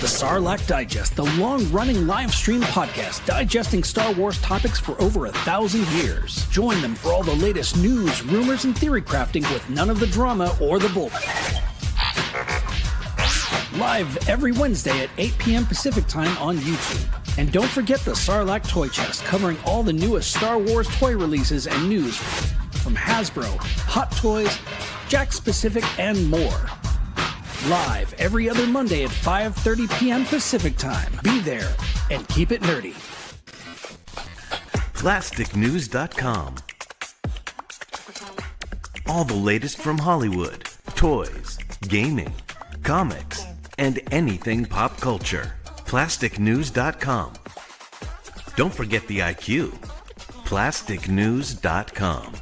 The Sarlacc Digest, the long-running live stream podcast digesting Star Wars topics for over 1,000 years. Join them for all the latest news, rumors, and theory crafting with none of the drama or the bullcrap. Live every Wednesday at 8 p.m. Pacific Time on YouTube. And don't forget the Sarlacc Toy Chest, covering all the newest Star Wars toy releases and news from Hasbro, Hot Toys, Jakks Pacific, and more. Live every other Monday at 5:30 p.m. Pacific Time. Be there and keep it nerdy. PlasticNews.com. All the latest from Hollywood, toys, gaming, comics, and anything pop culture. PlasticNews.com. Don't forget the IQ. PlasticNews.com.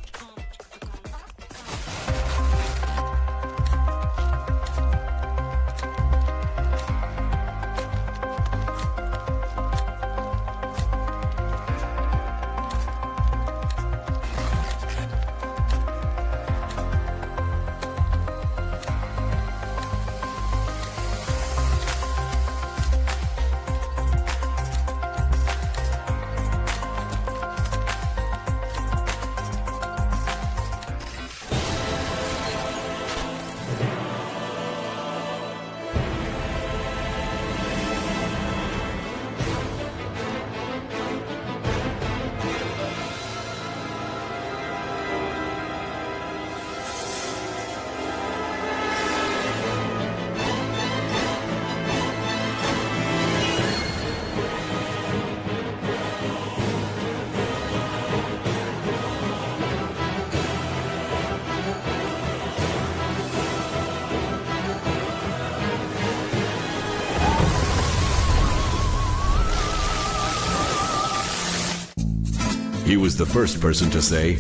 He was the first person to say,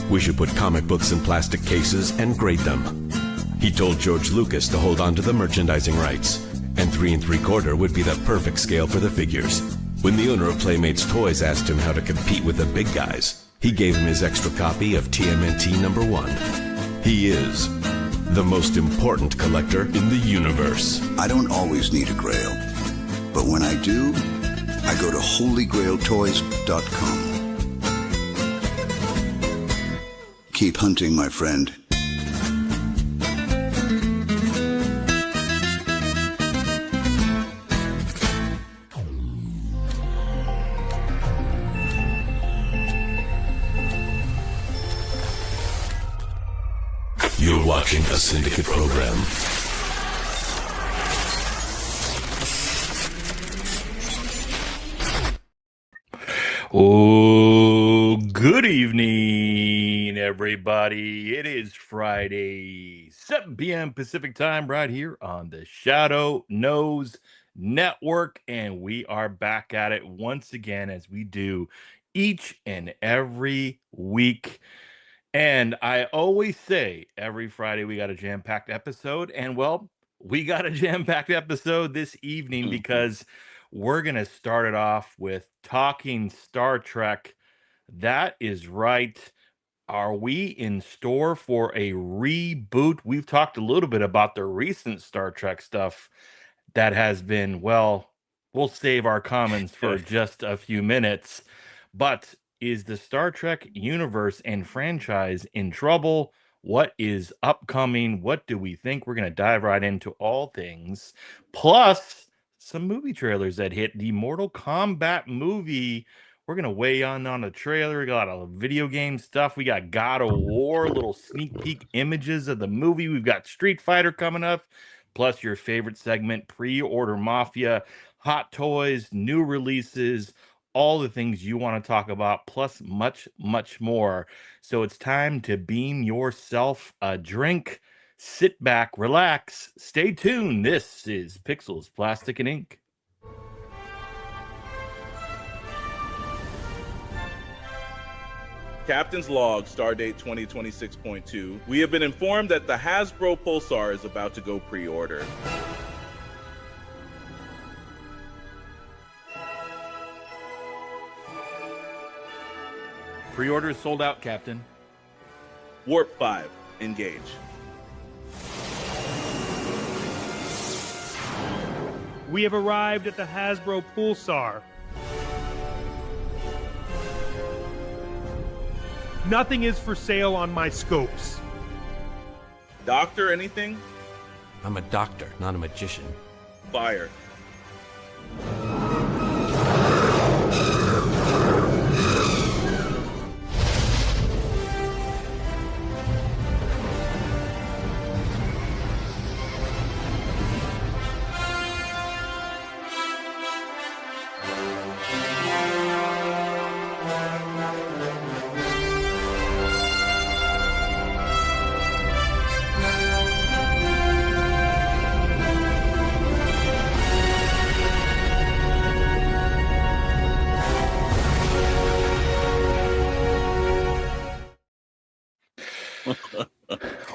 we should put comic books in plastic cases and grade them. He told George Lucas to hold on to the merchandising rights, and 3 3/4 would be the perfect scale for the figures. When the owner of Playmates Toys asked him how to compete with the big guys, he gave him his extra copy of TMNT #1. He is the most important collector in the universe. I don't always need a grail, but when I do, I go to holygrailtoys.com. Keep hunting, my friend. You're watching a Syndicate program. Oh, good evening, everybody. It is Friday, 7 p.m. Pacific Time, right here on the Shadow Knows Network. And we are back at it once again, as we do each and every week. And I always say every Friday we got a jam-packed episode. And, well, we got a jam-packed episode this evening because we're going to start it off with talking Star Trek. That is right. Are we in store for a reboot? We've talked a little bit about the recent Star Trek stuff that has been, well, we'll save our comments for just a few minutes. But is the Star Trek universe and franchise in trouble? What is upcoming? What do we think? We're going to dive right into all things. Plus, some movie trailers that hit. The Mortal Kombat movie. We're going to weigh on a trailer. We got a lot of video game stuff. We got God of War, little sneak peek images of the movie. We've got Street Fighter coming up. Plus your favorite segment, Pre-Order Mafia, Hot Toys, new releases, all the things you want to talk about, plus much, much more. So it's time to beam yourself a drink. Sit back, relax, stay tuned. This is Pixels, Plastic, and Ink. Captain's Log, Stardate 2026.2. We have been informed that the Hasbro Pulsar is about to go pre-order. Pre-order is sold out, Captain. Warp 5, engage. We have arrived at the Hasbro Pulsar. Nothing is for sale on my scopes. Doctor, anything? I'm a doctor, not a magician. Fire.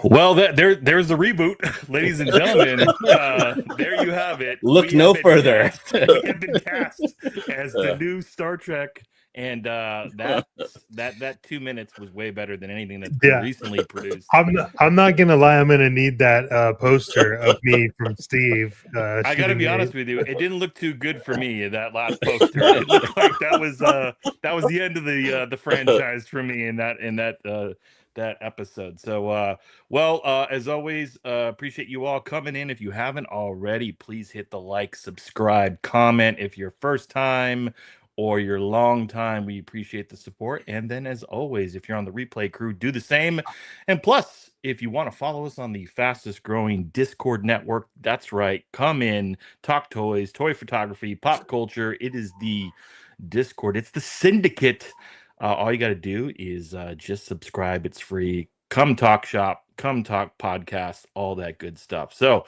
Well, there's the reboot, ladies and gentlemen. There you have it. Look no further. We have been cast as the new Star Trek, and that 2 minutes was way better than anything that's been recently produced. I'm not gonna lie. I'm gonna need that poster of me from Steve. I got to be honest with you. It didn't look too good for me. That last poster. It looked like that was the end of the franchise for me in that episode. So as always, appreciate you all coming in. If you haven't already, please hit the like, subscribe, comment. If you're first time or you're long time, we appreciate the support. And then as always, if you're on the replay crew, do the same. And plus, if you want to follow us on the fastest growing Discord network, that's right, come in, talk toys, toy photography, pop culture. It is the Discord, it's the syndicate. All you got to do is just subscribe. It's free. Come talk shop, come talk podcast, all that good stuff. So,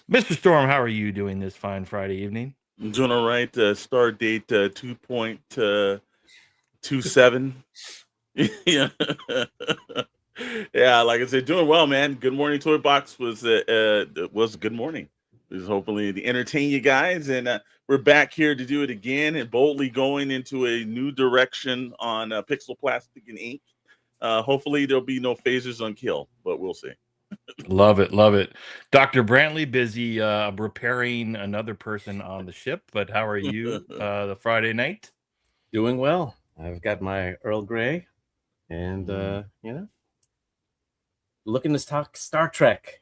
Mr. Storm, how are you doing this fine Friday evening? I'm doing all right. Start date 2.27. Yeah. Yeah, like I said, doing well, man. Good Morning Toy Box was good morning. It was hopefully to entertain you guys, and we're back here to do it again and boldly going into a new direction on pixel plastic and ink. Hopefully there'll be no phasers on kill, but we'll see. Love it, love it. Dr. Brantley, busy repairing another person on the ship, but how are you the Friday night? Doing well. I've got my Earl Grey, and looking to talk Star Trek.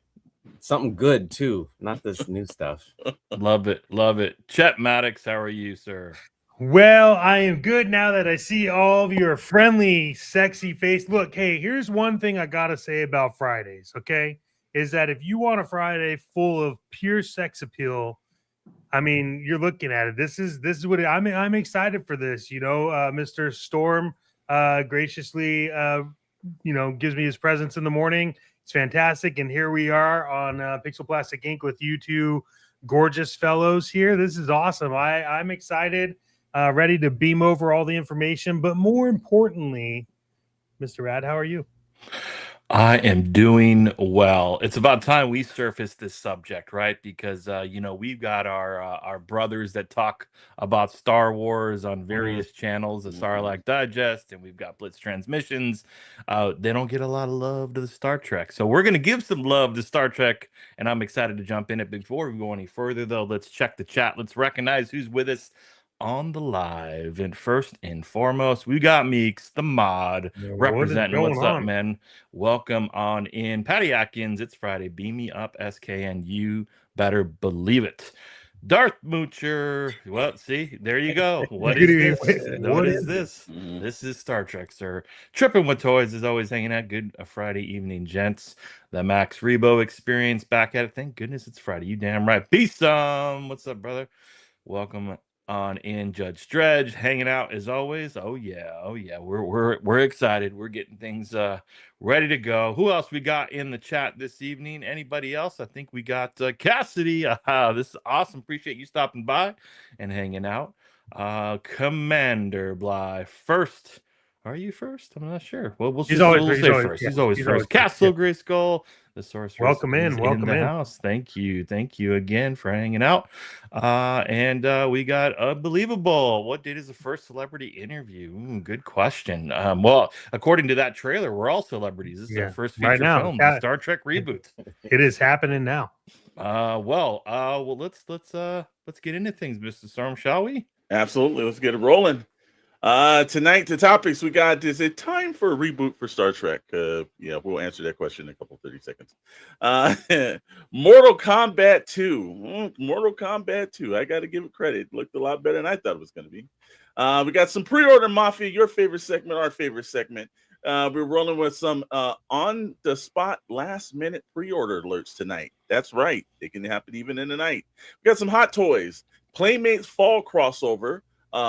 Something good too, not this new stuff. Love it, love it. Chet Maddox, how are you, sir? Well, I am good now that I see all of your friendly, sexy face. Look, hey, here's one thing I gotta say about Fridays, okay? Is that if you want a Friday full of pure sex appeal, I mean, you're looking at it. This is what I'm excited for this. Mr. Storm graciously gives me his presence in the morning. It's fantastic, and here we are on Pixel Plastic Inc. with you two gorgeous fellows here. This is awesome. I'm excited, ready to beam over all the information. But more importantly, Mr. Rad, how are you? I am doing well. It's about time we surface this subject, right? Because we've got our brothers that talk about Star Wars on various channels, the Sarlacc Digest, and we've got Blitz Transmissions. They don't get a lot of love to the Star Trek, so we're gonna give some love to Star Trek, and I'm excited to jump in it. Before we go any further, though, let's check the chat. Let's recognize who's with us on the live. And first and foremost, we got Meeks, the mod, representing. What's up, man? Welcome on in. Patty Atkins, it's Friday. Beam me up, SKN. You better believe it. Darth Moocher. Well, see, there you go. What is this? What is this? This is Star Trek, sir. Tripping with Toys is always hanging out. Good Friday evening, gents. The Max Rebo experience back at it. Thank goodness it's Friday. You damn right. Peace. What's up, brother? Welcome on in. Judge Dredge hanging out as always. Oh yeah, we're excited. We're getting things ready to go. Who else we got in the chat this evening? Anybody else? I think we got Cassidy. This is awesome. Appreciate you stopping by and hanging out. Commander Bly, first Are you first? I'm not sure. Well, we'll He's say always first. yeah, He's always he's first. always first, Castle yeah. Grayskull, the sorceress, Welcome in, is welcome the in. house. Thank you again for hanging out. And we got Unbelievable. What date is the first celebrity interview? Good question. Well, according to that trailer, we're all celebrities. This is our Yeah, first right feature now, film, yeah. the Star Trek reboot. It is happening now. Well, let's get into things, Mr. Storm, shall we? Absolutely. Let's get it rolling. Tonight, the topics we got: is it time for a reboot for Star Trek? Yeah, we'll answer that question in a couple 30 seconds. Mortal Kombat 2. Mortal Kombat 2. I got to give it credit. It looked a lot better than I thought it was going to be. We got some pre-order Mafia, your favorite segment, our favorite segment. We're rolling with some on-the-spot, last-minute pre-order alerts tonight. That's right. They can happen even in the night. We got some hot toys. Playmates Fall crossover.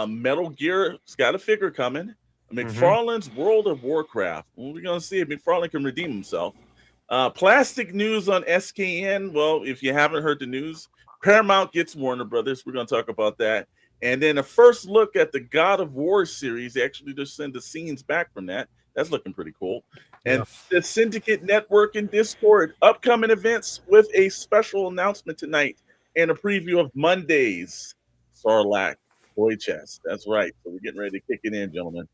Metal Gear's got a figure coming. McFarlane's World of Warcraft. Well, we're going to see if McFarlane can redeem himself. Plastic news on SKN. Well, if you haven't heard the news, Paramount gets Warner Brothers. We're going to talk about that. And then a first look at the God of War series. They actually just send the scenes back from that. That's looking pretty cool. And the Syndicate Network and Discord upcoming events with a special announcement tonight and a preview of Monday's Sarlacc toy chest. That's right. So we're getting ready to kick it in, gentlemen.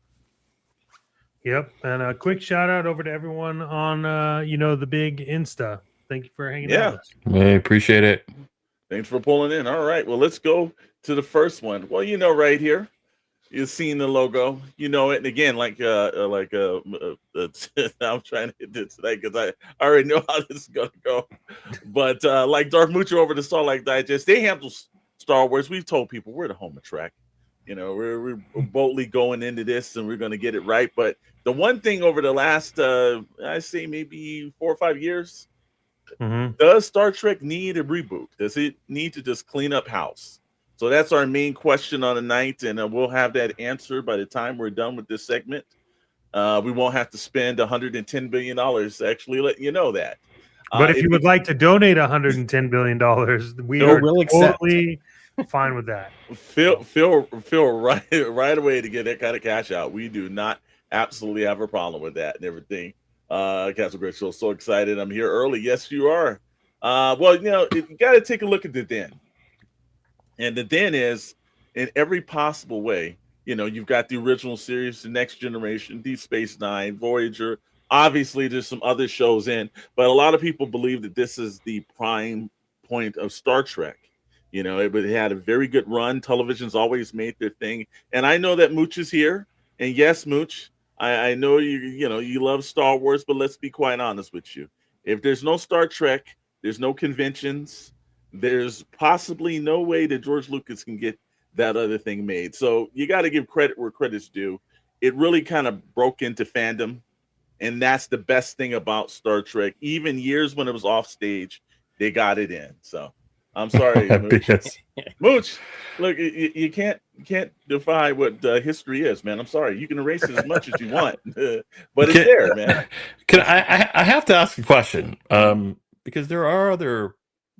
Yep. And a quick shout out over to everyone on the big Insta. Thank you for hanging out with us. I appreciate it. Thanks for pulling in. All right. Well, let's go to the first one. Well, right here. You've seen the logo, it. And again, I'm trying to hit this tonight because I already know how this is going to go. But like Darth Mucho over the Starlight Digest, they handle Star Wars. We've told people we're the home of Trek. We're boldly going into this and we're going to get it right. But the one thing over the last, I say maybe 4 or 5 years, does Star Trek need a reboot? Does it need to just clean up house? So that's our main question on the night, and we'll have that answer by the time we're done with this segment. We won't have to spend $110 billion to actually let you know that. But if you would like to donate $110 billion, we are totally fine with that. Feel right away to get that kind of cash out. We do not absolutely have a problem with that and everything. Castle Great Show, so excited. I'm here early. Yes, you are. You got to take a look at the den. And the den is in every possible way. You've got the original series, the Next Generation, Deep Space Nine, Voyager. Obviously, there's some other shows in, but a lot of people believe that this is the prime point of Star Trek. It had a very good run. Television's always made their thing. And I know that Mooch is here. And yes, Mooch, I know you love Star Wars, but let's be quite honest with you. If there's no Star Trek, there's no conventions. There's possibly no way that George Lucas can get that other thing made. So you got to give credit where credit's due. It really kind of broke into fandom. And that's the best thing about Star Trek. Even years when it was off stage, they got it in. So I'm sorry, Mooch. Mooch, look, you can't defy what history is, man. I'm sorry. You can erase it as much as you want, but it's there, man. I have to ask a question because there are other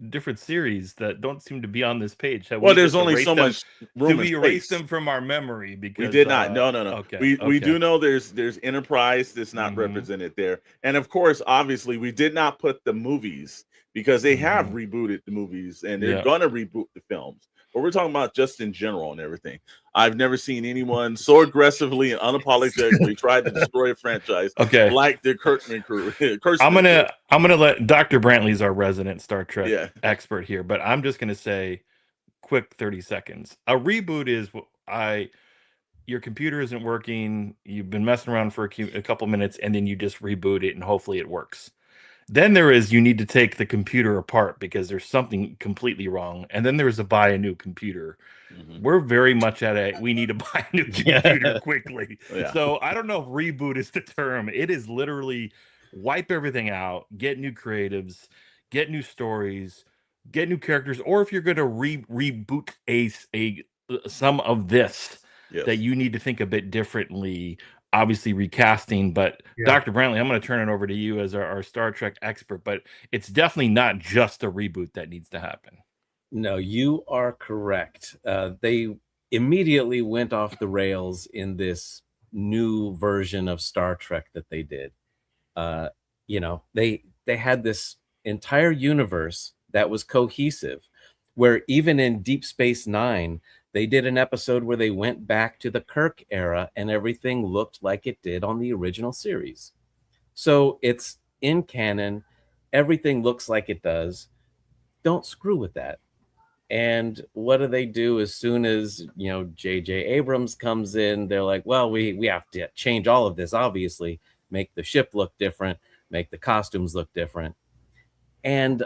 different series that don't seem to be on this page. There's only so much room. Did we erase them from our memory? Because we did not. No. Okay. We do know there's Enterprise that's not represented there, and of course, obviously, we did not put the movies because they have rebooted the movies and they're gonna reboot the films. But we're talking about just in general and everything. I've never seen anyone so aggressively and unapologetically try to destroy a franchise like the Kurtzman crew. I'm gonna let Dr. Brantley's our resident Star Trek expert here, but I'm just gonna say quick 30 seconds. A reboot is your computer isn't working, you've been messing around for a couple minutes, and then you just reboot it and hopefully it works. Then there is you need to take the computer apart because there's something completely wrong. And then there's a buy a new computer. We're very much at we need to buy a new computer quickly. So I don't know if reboot is the term. It is literally wipe everything out, get new creatives, get new stories, get new characters. Or if you're going to reboot some of this, that you need to think a bit differently. Obviously recasting, but Dr. Brantley, I'm going to turn it over to you as our Star Trek expert, but it's definitely not just a reboot that needs to happen. No, you are correct. They immediately went off the rails in this new version of Star Trek that they did. You know, they had this entire universe that was cohesive, where even in Deep Space Nine, they did an episode where they went back to the Kirk era and everything looked like it did on the original series. So it's in canon. Everything looks like it does. Don't screw with that. And what do they do as soon as, you know, J.J. Abrams comes in? They're like, well, we have to change all of this, obviously, make the ship look different, make the costumes look different. And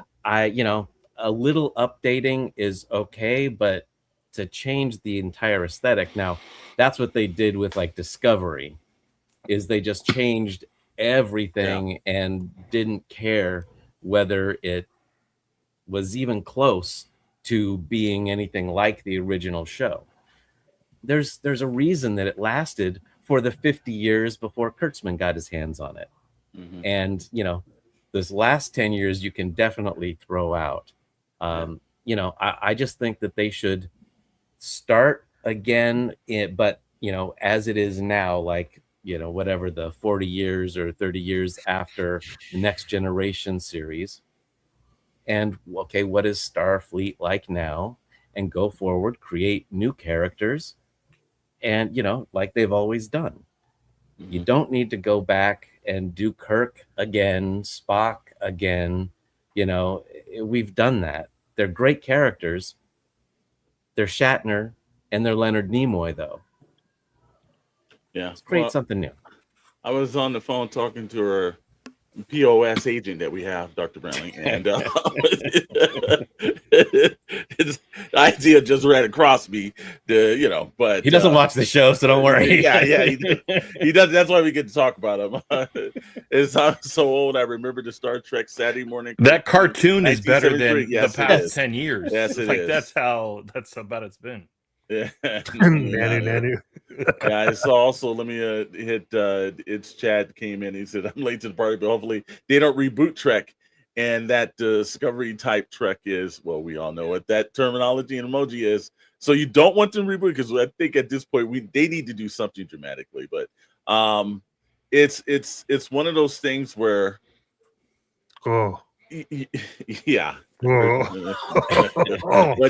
you know, a little updating is okay, but to change the entire aesthetic, now that's what they did with like Discovery, is they just changed everything and didn't care whether it was even close to being anything like the original show. There's a reason that it lasted for the 50 years before Kurtzman got his hands on it. Mhm. And, you know, this last 10 years you can definitely throw out. You know, I just think that they should start again, but, you know, as it is now, like, you know, whatever the 40 years or 30 years after the Next Generation series. And, okay, what is Starfleet like now? And go forward, create new characters, and, you know, like they've always done. You don't need to go back and do Kirk again, Spock again. You know, we've done that. They're great characters. They're Shatner and they're Leonard Nimoy, though. Yeah. Let's create something new. I was on the phone talking to her POS agent that we have, Dr. Brownlee, and his idea just ran across me. You know, but he doesn't watch the show, so don't worry. Yeah, he does. That's why we get to talk about him. I'm so old. I remember the Star Trek Saturday morning. That cartoon is better than the Yes, past 10 years. Yes, it is. That's about it's been. Yeah. Nanu. Yeah, I saw also, let me hit it's Chad came in. He said, I'm late to the party, but hopefully they don't reboot Trek. And that Discovery type Trek is, well, we all know what that terminology and emoji is. So you don't want them to reboot, because I think at this point they need to do something dramatically. But it's one of those things where yeah. But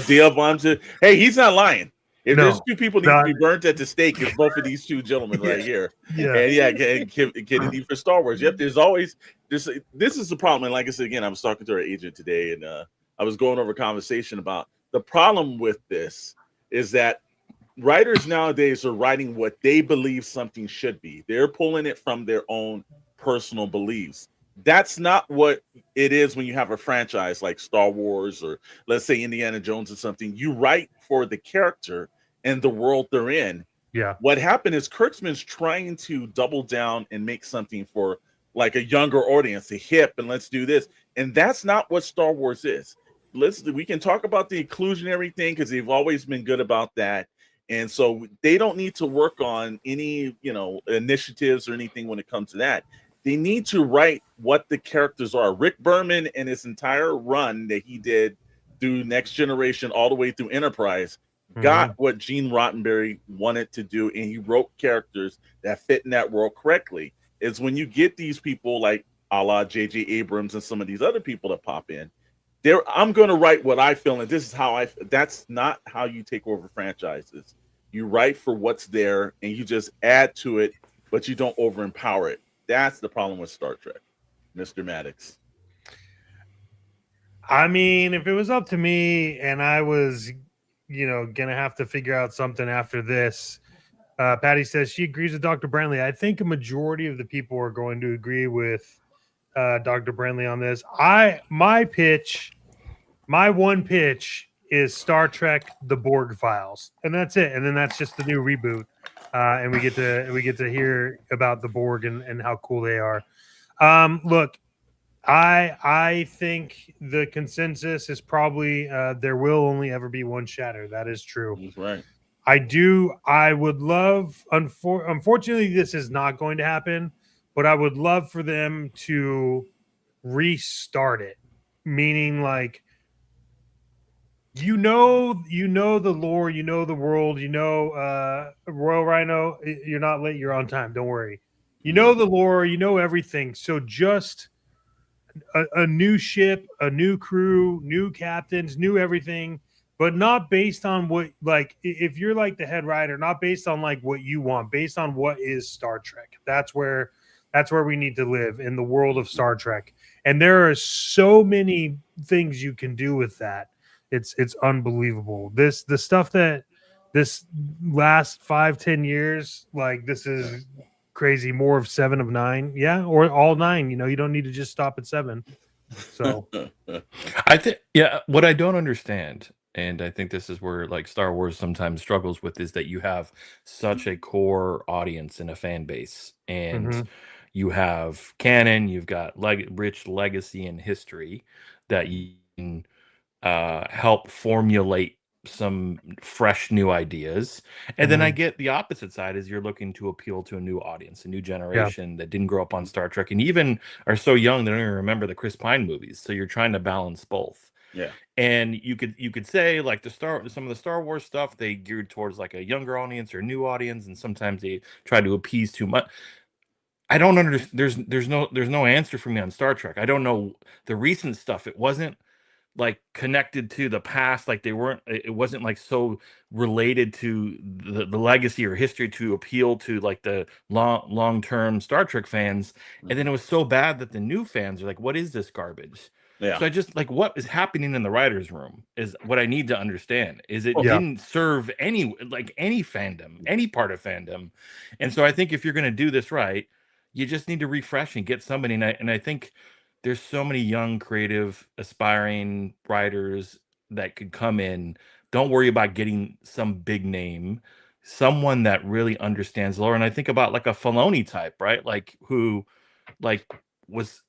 Dale Bond said, hey, he's not lying. If there's two people need to be burnt at the stake, it's both of these two gentlemen right here. Yeah. And Kennedy for Star Wars. Yep, there's always this is the problem. And like I said again, I was talking to our agent today, and I was going over a conversation about the problem with this is that writers nowadays are writing what they believe something should be. They're pulling it from their own personal beliefs. That's not what it is when you have a franchise like Star Wars or let's say Indiana Jones or something. You write for the character and the world they're in. Yeah. What happened is Kurtzman's trying to double down and make something for like a younger audience, a hip, and let's do this. And that's not what Star Wars is. We can talk about the inclusionary thing because they've always been good about that. And so they don't need to work on any, initiatives or anything when it comes to that. They need to write what the characters are. Rick Berman and his entire run that he did through Next Generation all the way through Enterprise got what Gene Roddenberry wanted to do, and he wrote characters that fit in that world correctly. It's when you get these people like a la J.J. Abrams and some of these other people that pop in, I'm going to write what I feel, and this is how that's not how you take over franchises. You write for what's there, and you just add to it, but you don't over-empower it. That's the problem with Star Trek, Mr. Maddox. I mean, if it was up to me and I was, going to have to figure out something after this, Patty says she agrees with Dr. Brantley. I think a majority of the people are going to agree with Dr. Brantley on this. My one pitch is Star Trek: The Borg Files, and that's it. And then that's just the new reboot. And we get to hear about the Borg and how cool they are. Look, I think the consensus is probably there will only ever be one Shatter. That is true. That's right. I would love. Unfortunately, this is not going to happen. But I would love for them to restart it, meaning like you know the lore, you know the world, Royal Rhino, you're not late, you're on time, don't worry. You know the lore, you know everything. So just a new ship, a new crew, new captains, new everything, but not based on what, like, if you're like the head writer, not based on like what you want, based on what is Star Trek. That's where we need to live, in the world of Star Trek. And there are so many things you can do with that. It's unbelievable. The stuff that this last 5-10 years, like, this is crazy. More of 7 of 9, yeah, or all 9. You don't need to just stop at 7. So I think, yeah, what I don't understand, and I think this is where like Star Wars sometimes struggles with, is that you have such a core audience and a fan base, and mhm. you have canon, you've got rich legacy and history that you can help formulate some fresh new ideas. And then I Mhm. get the opposite side, is you're looking to appeal to a new audience, a new Yeah. generation that didn't grow up on Star Trek and even are so young they don't even remember the Chris Pine movies. So you're trying to balance both. Yeah. And you could say like some of the Star Wars stuff, they geared towards like a younger audience or new audience, and sometimes they try to appease too much. I don't understand. There's no answer for me on Star Trek. I don't know the recent stuff. It wasn't like connected to the past, like it wasn't like so related to the legacy or history to appeal to like the long-term Star Trek fans. And then it was so bad that the new fans are like, what is this garbage? Yeah. So I just like, what is happening in the writers room is what I need to understand. Is it Yeah. didn't serve any fandom, any part of fandom. And so I think if you're going to do this right, you just need to refresh and get somebody. And I think there's so many young, creative, aspiring writers that could come in. Don't worry about getting some big name, someone that really understands lore. And I think about like a Filoni type, right? Like who, like was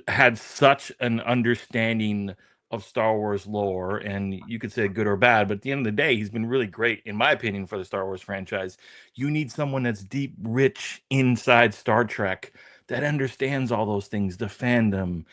had such an understanding of Star Wars lore, and you could say good or bad, but at the end of the day, he's been really great, in my opinion, for the Star Wars franchise. You need someone that's deep, rich inside Star Trek that understands all those things, the fandom,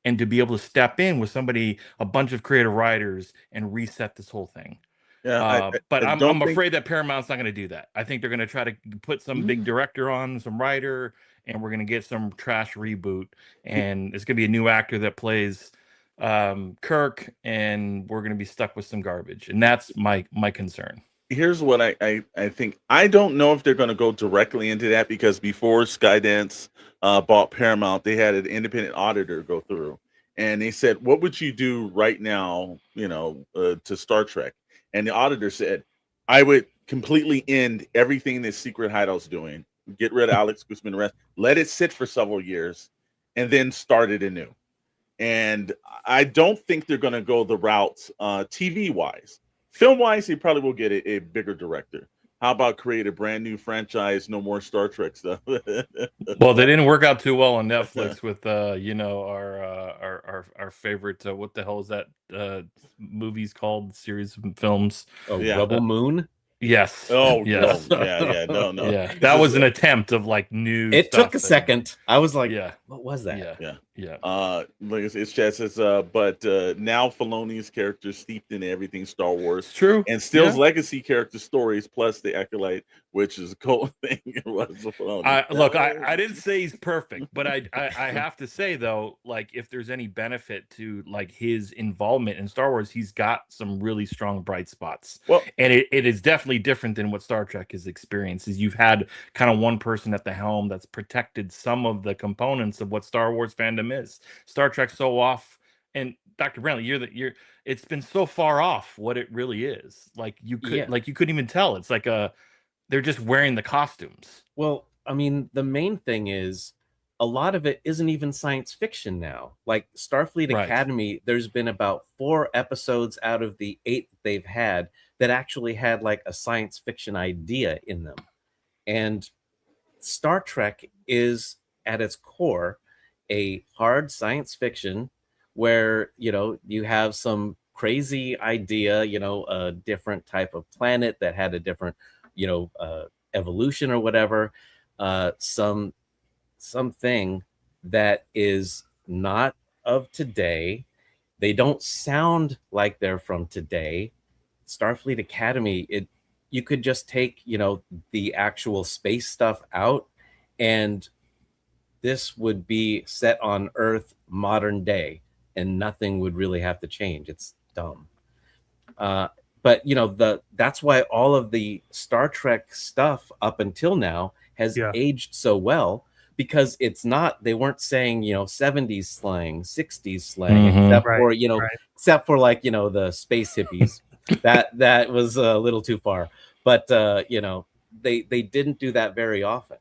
and to be able to step in with somebody, a bunch of creative writers, and reset this whole thing. Yeah. But I I'm don't I'm think. afraid that Paramount's not going to do that. I think they're going to try to put some big director on, some writer, and we're going to get some trash reboot, and it's going to be a new actor that plays Kirk, and we're going to be stuck with some garbage, and that's my concern. Here's what I think. I don't know if they're going to go directly into that, because before Skydance bought Paramount, they had an independent auditor go through, and they said, "What would you do right now, to Star Trek?" And the auditor said, "I would completely end everything that Secret Hideout's doing, get rid of Alex Guzman, rest, let it sit for several years, and then start it anew." And I don't think they're going to go the route TV wise. Film wise, they probably will get a bigger director. How about create a brand new franchise, no more Star Trek stuff? Well, they didn't work out too well on Netflix with our favorite, what the hell is that movies called, series of films? Oh, Yeah. Rebel Moon. Yes. Oh, Yes. no. Yeah. No. Yeah, that was an attempt of like new. It stuff took a that- second. I was like, Yeah. what was that? Yeah. Yeah. Yeah. Like it's just but now Filoni's character steeped in everything Star Wars, It's true. and Still's Yeah. legacy character stories plus the Acolyte, which is a cool thing. It was Filoni. I didn't say he's perfect, but I have to say though, like if there's any benefit to like his involvement in Star Wars, he's got some really strong bright spots. Well, And it is definitely different than what Star Trek has experienced. Is you've had kind of one person at the helm that's protected some of the components of what Star Wars fandom is. Star Trek's so off, and Dr. Brantley, it's been so far off what it really is. Like you couldn't even tell. It's like they're just wearing the costumes. Well, I mean, the main thing is a lot of it isn't even science fiction now. Like Starfleet Right. Academy, there's been about 4 episodes out of the 8 they've had that actually had like a science fiction idea in them. And Star Trek is at its core a hard science fiction where, you have some crazy idea, a different type of planet that had a different, evolution or whatever, something that is not of today, They don't sound like they're from today. Starfleet Academy, you could just take, the actual space stuff out, and this would be set on Earth modern day, and nothing would really have to change. It's dumb. But that's why all of the Star Trek stuff up until now has aged so well, because they weren't saying 70s slang, 60s slang, except for like the space hippies. that was a little too far, but they didn't do that very often.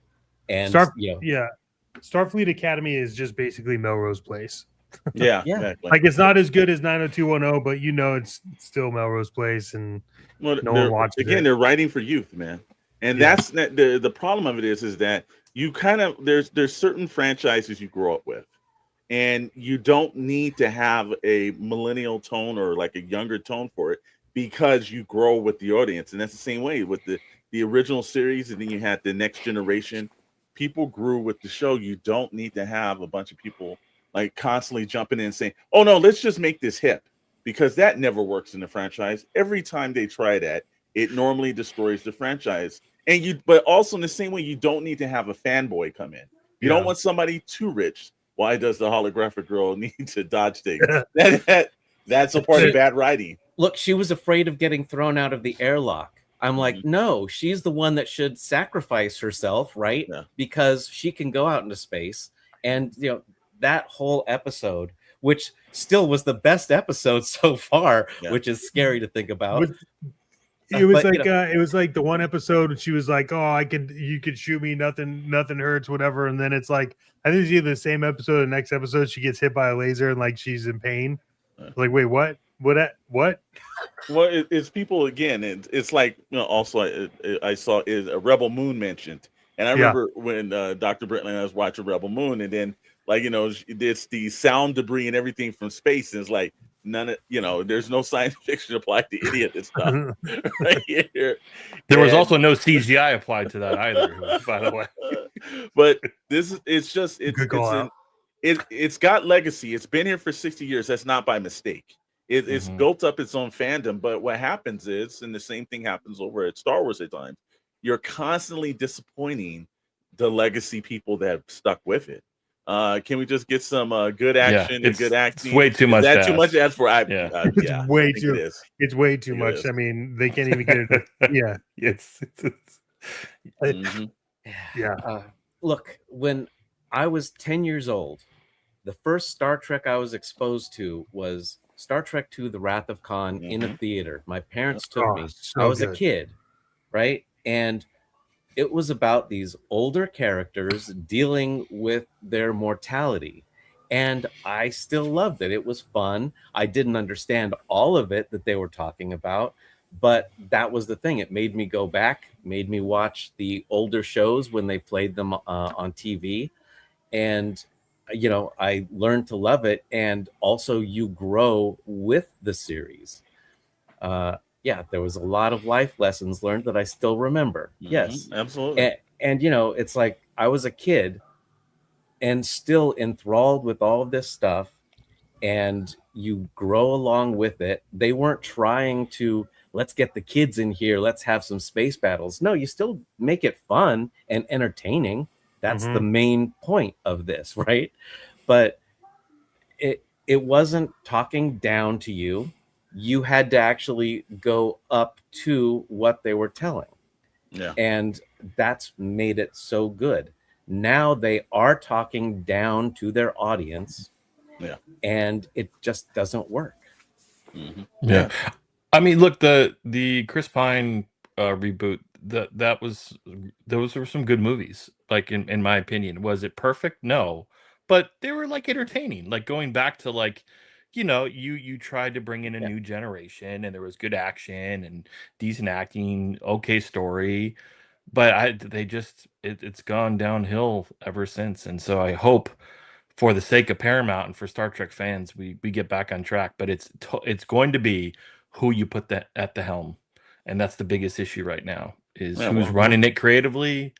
And Starfleet Academy is just basically Melrose Place. Yeah, exactly. Like, it's not as good as 90210, but it's still Melrose Place, and no one watches it. Again, they're writing for youth, man. And that's the problem of it is that you kind of there's certain franchises you grow up with, and you don't need to have a millennial tone or like a younger tone for it, because you grow with the audience. And that's the same way with the original series, and then you had the next generation. People grew with the show. You don't need to have a bunch of people like constantly jumping in and saying, "Oh no, let's just make this hip," because that never works in the franchise. Every time they try that, it normally destroys the franchise. But also in the same way, you don't need to have a fanboy come in. You don't want somebody too rich. Why does the holographic girl need to dodge things? That's a part of bad writing. Look, she was afraid of getting thrown out of the airlock. I'm like, no, she's the one that should sacrifice herself, right? Yeah. Because she can go out into space. And that whole episode, which still was the best episode so far, which is scary to think about. It was like the one episode she was like, "Oh, you could shoot me, nothing hurts, whatever." And then it's like, I think it's either the same episode or the next episode she gets hit by a laser and like she's in pain. Like, wait, what? What? Well, it's people again. It's like also I saw is a Rebel Moon mentioned, and I remember when Dr. Brittley and I was watching Rebel Moon, and then it's the sound debris and everything from space, and it's like none of there's no science fiction applied to any of this stuff right here. There was also no CGI applied to that either, by the way. But it's got legacy. It's been here for 60 years. That's not by mistake. It's built up its own fandom. But what happens is, and the same thing happens over at Star Wars at times, you're constantly disappointing the legacy people that have stuck with it. Can we just get some good action and good acting? It's way too much. That's too much to ask for. It's way too. It's way too much. I mean, they can't even get it. Look, when I was 10 years old, the first Star Trek I was exposed to was Star Trek II: The Wrath of Khan in a theater. My parents took me. I was a kid, right? And it was about these older characters dealing with their mortality. And I still loved it. It was fun. I didn't understand all of it that they were talking about, but that was the thing. It made me go back, made me watch the older shows when they played them on TV. And, I learned to love it. And also you grow with the series. There was a lot of life lessons learned that I still remember. Yes, absolutely. And it's like I was a kid and still enthralled with all of this stuff, and you grow along with it. They weren't trying to, let's get the kids in here, let's have some space battles. No, you still make it fun and entertaining. That's the main point of this, right? But it wasn't talking down to you. You had to actually go up to what they were telling. Yeah. And that's made it so good. Now they are talking down to their audience. Yeah. And it just doesn't work. Yeah. I mean, look, the Chris Pine reboot, those were some good movies, like in my opinion. Was it perfect? No. But they were like entertaining, like going back to like, you tried to bring in a new generation, and there was good action and decent acting, okay story, but it's gone downhill ever since. And so I hope, for the sake of Paramount and for Star Trek fans, we get back on track. But it's going to be who you put that at the helm, and that's the biggest issue right now. Is who's running it creatively.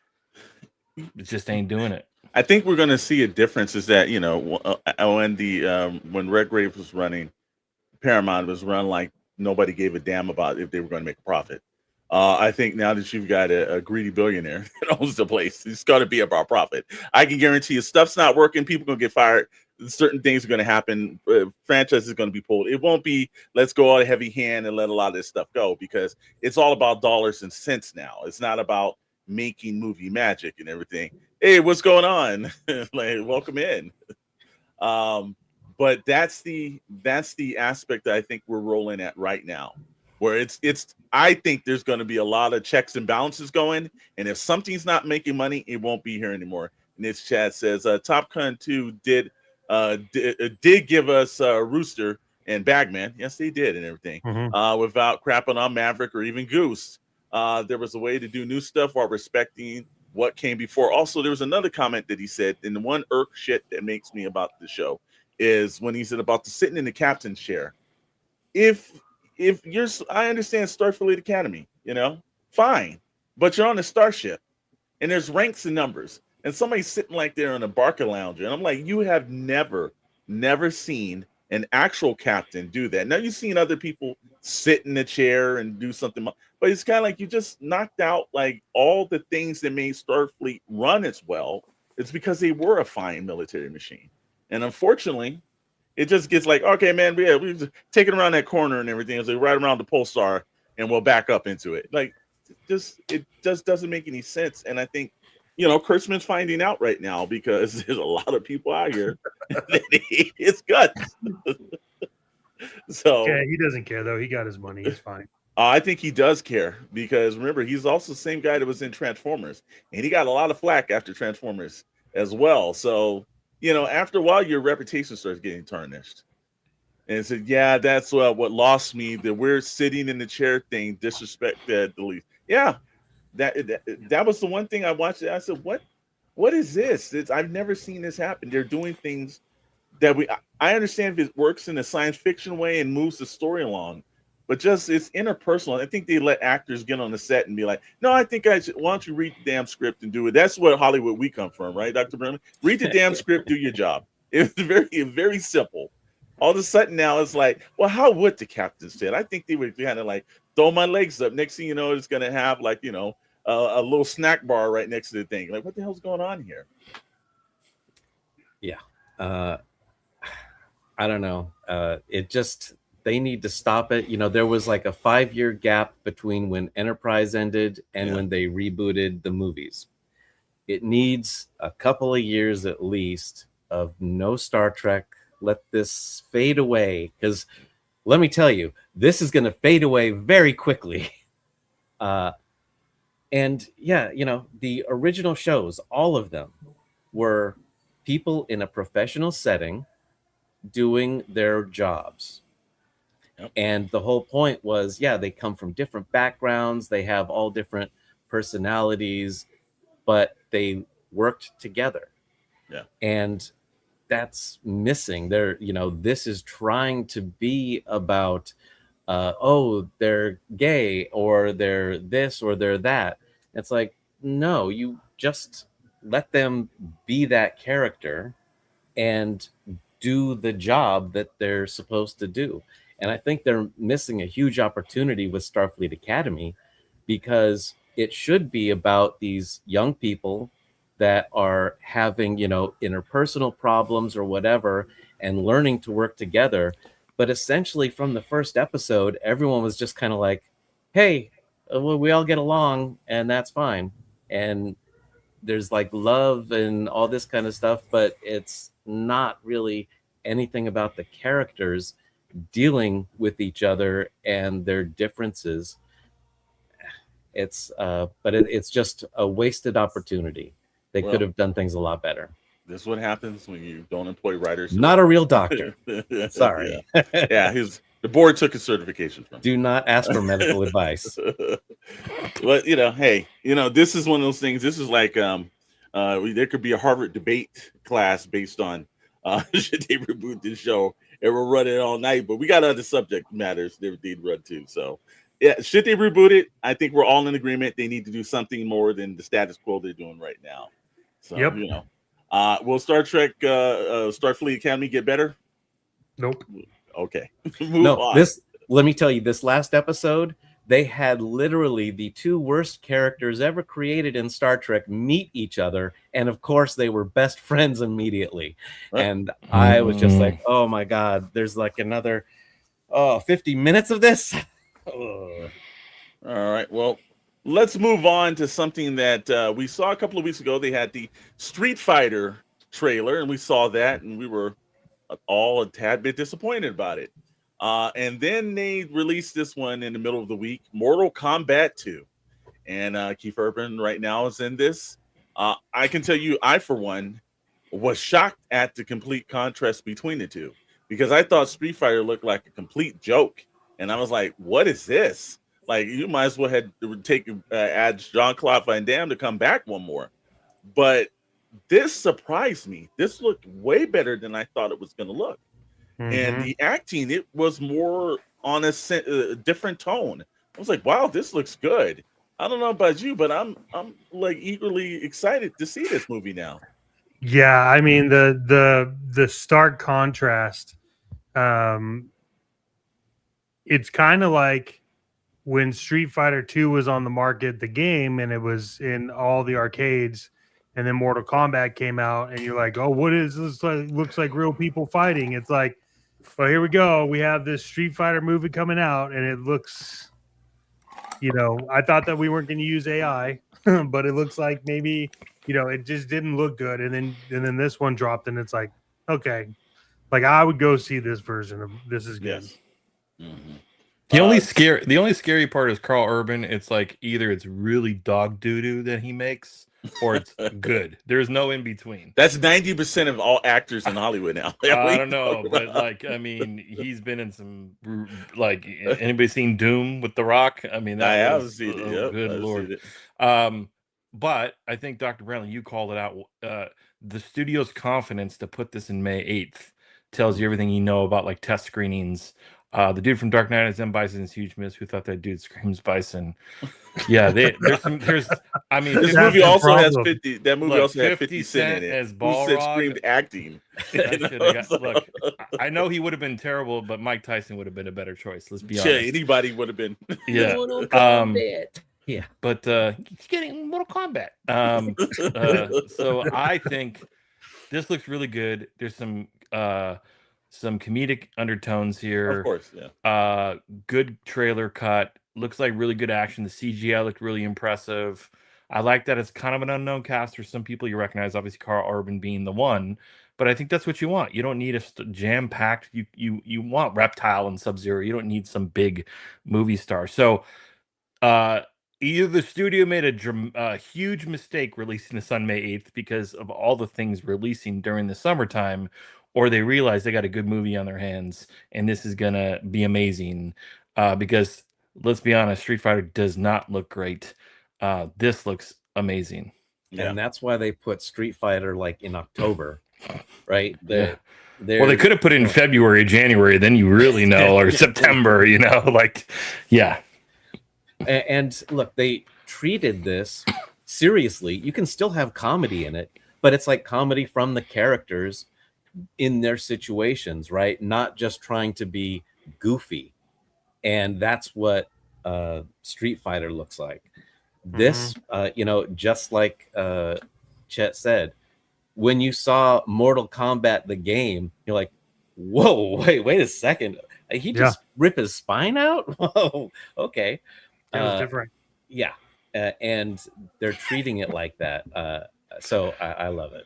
It just ain't doing it. I think we're going to see a difference. Is that when Redgrave was running, Paramount was run like nobody gave a damn about if they were going to make a profit. I think now that you've got a greedy billionaire that owns the place, it's got to be about profit. I can guarantee you, stuff's not working. People going to get fired. Certain things are going to happen. Franchise is going to be pulled. It won't be let's go out a heavy hand and let a lot of this stuff go, because it's all about dollars and cents now. It's not about making movie magic and everything. Hey, what's going on? Like, welcome in. But that's the aspect that I think we're rolling at right now, where it's I think there's going to be a lot of checks and balances going, and if something's not making money, it won't be here anymore. And this chat says Top Gun 2 did give us Rooster and Bagman. Yes, they did, and everything. Without crapping on Maverick or even Goose. There was a way to do new stuff while respecting what came before. Also, there was another comment that he said, and the one irk shit that makes me about the show is when he said about the sitting in the captain's chair. If you're, I understand Starfleet Academy, fine, but you're on a starship and there's ranks and numbers, and somebody's sitting like there in a Barca lounger, and I'm like, you have never seen an actual captain do that. Now you've seen other people sit in a chair and do something, but it's kind of like you just knocked out like all the things that made Starfleet run as well. It's because they were a fine military machine. And unfortunately, it just gets like, okay, man, we just take it around that corner and everything. It's like right around the pole star, and we'll back up into it. Like, it just doesn't make any sense. And I think, Kurtzman's finding out right now, because there's a lot of people out here that hate his guts. So yeah, he doesn't care though. He got his money. He's fine. I think he does care, because remember, he's also the same guy that was in Transformers, and he got a lot of flack after Transformers as well. So, after a while, your reputation starts getting tarnished. And it said, yeah, that's what lost me, that we're sitting in the chair thing, disrespect the least. Yeah, that was the one thing I watched. I said, what is this? I've never seen this happen. They're doing things that I understand if it works in a science fiction way and moves the story along, but just it's interpersonal. I think they let actors get on the set and be like, no, I think why don't you read the damn script and do it? That's what Hollywood we come from, right, Dr. Brennan? Read the damn script, do your job. It's very, very simple. All of a sudden now it's like, well, how would the captain say it? I think they would kind of like throw my legs up. Next thing you know, it's going to have like, a little snack bar right next to the thing. Like, what the hell's going on here? Yeah. I don't know. They need to stop it. There was like a 5-year gap between when Enterprise ended and when they rebooted the movies. It needs a couple of years at least of no Star Trek. Let this fade away, because let me tell you, this is going to fade away very quickly. And yeah, the original shows, all of them were people in a professional setting doing their jobs. Yep. And the whole point was, they come from different backgrounds. They have all different personalities, but they worked together. Yeah. And that's missing there. This is trying to be about, they're gay or they're this or they're that. It's like, no, you just let them be that character and do the job that they're supposed to do. And I think they're missing a huge opportunity with Starfleet Academy, because it should be about these young people that are having, interpersonal problems or whatever, and learning to work together. But essentially from the first episode, everyone was just kind of like, hey, we all get along and that's fine. And there's like love and all this kind of stuff, but it's not really anything about the characters dealing with each other and their differences. It's just a wasted opportunity. They could have done things a lot better. This is what happens when you don't employ writers. Not a real doctor. Sorry. Yeah, the board took his certification from him. Do not ask for medical advice. But hey, this is one of those things. This is like there could be a Harvard debate class based on should they reboot this show, and we're running all night. But we got other subject matters that they'd run too. So yeah, should they reboot it? I think we're all in agreement. They need to do something more than the status quo they're doing right now. So will Star Trek Starfleet Academy get better? Nope. Okay. No, on. let me tell you, this last episode, they had literally the two worst characters ever created in Star Trek meet each other, and of course they were best friends immediately. And I was just like, oh my god, there's like another 50 minutes of this. All right, well, let's move on to something that we saw a couple of weeks ago. They had the Street Fighter trailer, and we saw that, and we were all a tad bit disappointed about it. And then they released this one in the middle of the week, Mortal Kombat 2. And Keith Urban right now is in this. I can tell you, I, for one, was shocked at the complete contrast between the two, because I thought Street Fighter looked like a complete joke. And I was like, what is this? Like, you might as well have add Jean-Claude Van Damme to come back one more. But this surprised me. This looked way better than I thought it was going to look. And the acting, it was more on a different tone. I was like, wow, this looks good. I don't know about you, but I'm like eagerly excited to see this movie now. Yeah, I mean the stark contrast. It's kind of like when Street Fighter 2 was on the market, the game, and it was in all the arcades, and then Mortal Kombat came out, and you're like, oh, what is this? Looks like real people fighting. It's like, well, here we go. We have this Street Fighter movie coming out, and it looks, I thought that we weren't going to use AI, but it looks like maybe, it just didn't look good. And then this one dropped, and it's like, okay, like I would go see this version of this is good. Yes. Mm-hmm. The only scary part is Carl Urban. It's like either it's really dog doo-doo that he makes, or it's good. There's no in between. That's 90% of all actors in Hollywood now. I don't know, but like, I mean, he's been in some, like, anybody seen Doom with The Rock? I mean, I have seen it. Yep, good I've Lord. seen it. But I think Dr. Brownlee, you called it out. The studio's confidence to put this in May 8th tells you everything you know about like test screenings. The dude from Dark Knight is M. Bison is huge miss. Who thought that dude screams Bison? Yeah, I mean, this movie also has 50. That movie also had 50 Cent in it. as Who said screamed acting? Look, I know he would have been terrible, but Mike Tyson would have been a better choice. Let's be honest. Anybody would have been. Yeah. Yeah. But he's getting Mortal Kombat. So I think this looks really good. There's some comedic undertones here. Of course, yeah. Good trailer cut. Looks like really good action. The CGI looked really impressive. I like that it's kind of an unknown cast for some people you recognize, obviously Carl Urban being the one. But I think that's what you want. You don't need a jam-packed. You want Reptile and Sub-Zero. You don't need some big movie star. So either the studio made a huge mistake releasing this on May 8th because of all the things releasing during the summertime, or they realize they got a good movie on their hands and this is going to be amazing. Because let's be honest, Street Fighter does not look great. This looks amazing. Yeah. And that's why they put Street Fighter like in October, right? Well, they could have put it in February, January, then you really know, or September, like, yeah. And look, they treated this seriously. You can still have comedy in it, but it's like comedy from the characters in their situations, right? Not just trying to be goofy. And that's what Street Fighter looks like. This, just like Chet said, when you saw Mortal Kombat the game, you're like, whoa, wait a second. He just ripped his spine out? Whoa, okay. It was different. Yeah. And they're treating it like that. So I love it.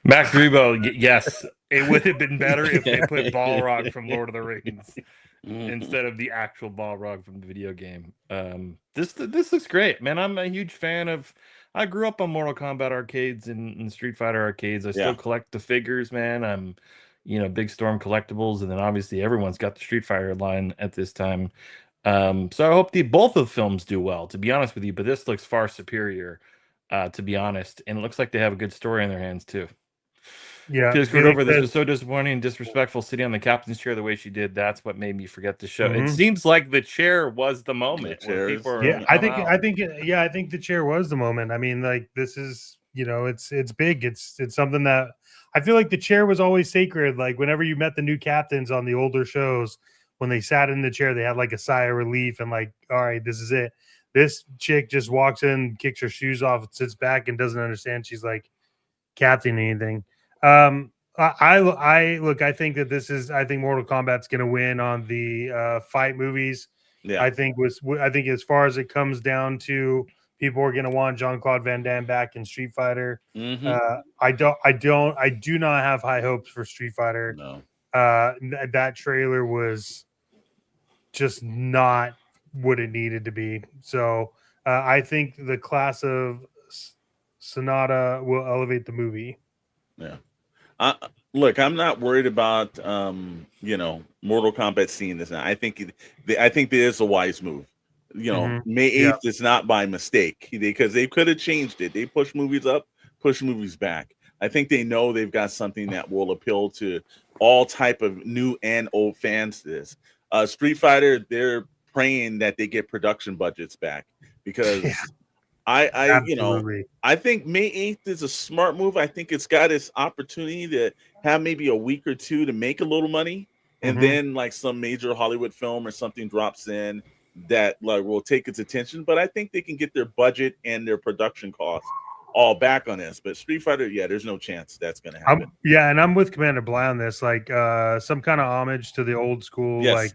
Max Rebo, yes, it would have been better if they put Balrog from Lord of the Rings instead of the actual Balrog from the video game. This looks great, man. I'm a huge fan of. I grew up on Mortal Kombat arcades and Street Fighter arcades. I still collect the figures, man. I'm, Big Storm Collectibles, and then obviously everyone's got the Street Fighter line at this time. So I hope both of the films do well, to be honest with you. But this looks far superior, to be honest, and it looks like they have a good story in their hands too. Yeah, just going over this was so disappointing and disrespectful. Sitting on the captain's chair the way she did, that's what made me forget the show. It seems like the chair was the moment. I think the chair was the moment. I mean, like, this is, it's big. It's something that I feel like the chair was always sacred. Like whenever you met the new captains on the older shows, when they sat in the chair, they had like a sigh of relief and like, all right, this is it. This chick just walks in, kicks her shoes off, sits back, and doesn't understand. She's like captain anything. I look. I think that this is. I think Mortal Kombat's going to win on the fight movies. Yeah. I think as far as it comes down to, people are going to want Jean-Claude Van Damme back in Street Fighter. I do not have high hopes for Street Fighter. No. That trailer was just not what it needed to be. So I think the class of Sonata will elevate the movie. Yeah. Look, I'm not worried about Mortal Kombat seeing this now. I think there is a wise move. May 8th is not by mistake, because they could have changed it. They push movies up, push movies back. I think they know they've got something that will appeal to all type of new and old fans to this. Street Fighter, they're praying that they get production budgets back, because I think May 8th is a smart move. I think it's got its opportunity to have maybe a week or two to make a little money, and then like some major Hollywood film or something drops in that like will take its attention. But I think they can get their budget and their production costs all back on this. But Street Fighter, there's no chance that's going to happen. And I'm with Commander Bly on this. Like some kind of homage to the old school like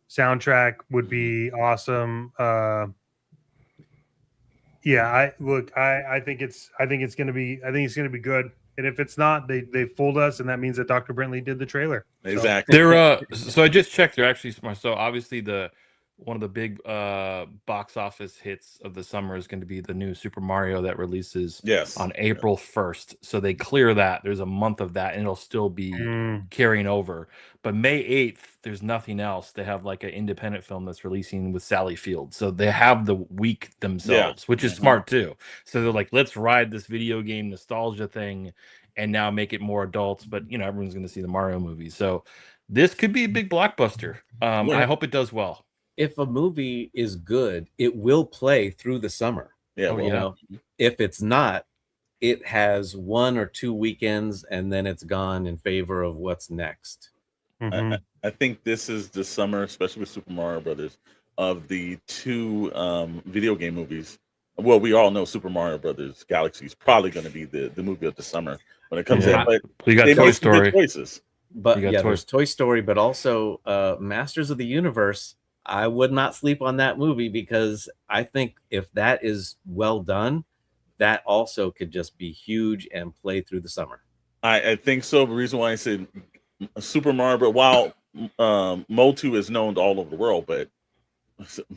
soundtrack would be awesome. I think it's going to be good. And if it's not, they fooled us, and that means that Dr. Brentley did the trailer. Exactly. So I just checked. They're actually smart. So obviously one of the big box office hits of the summer is going to be the new Super Mario that releases on April 1st. So they clear that. There's a month of that, and it'll still be carrying over. But May 8th, there's nothing else. They have like an independent film that's releasing with Sally Field. So they have the week themselves, which is smart too. So they're like, let's ride this video game nostalgia thing and now make it more adults. But, everyone's going to see the Mario movie. So this could be a big blockbuster. I hope it does well. If a movie is good, it will play through the summer. If it's not, it has 1 or 2 weekends and then it's gone in favor of what's next. I think this is the summer, especially with Super Mario Brothers, of the 2 video game movies. Well, we all know Super Mario Brothers Galaxy is probably going to be the movie of the summer when it comes in. But you got Toy Story. But there's Toy Story, but also Masters of the Universe. I would not sleep on that movie, because I think if that is well done, that also could just be huge and play through the summer. I think so. The reason why I said Super Mario, but while Motu is known all over the world, but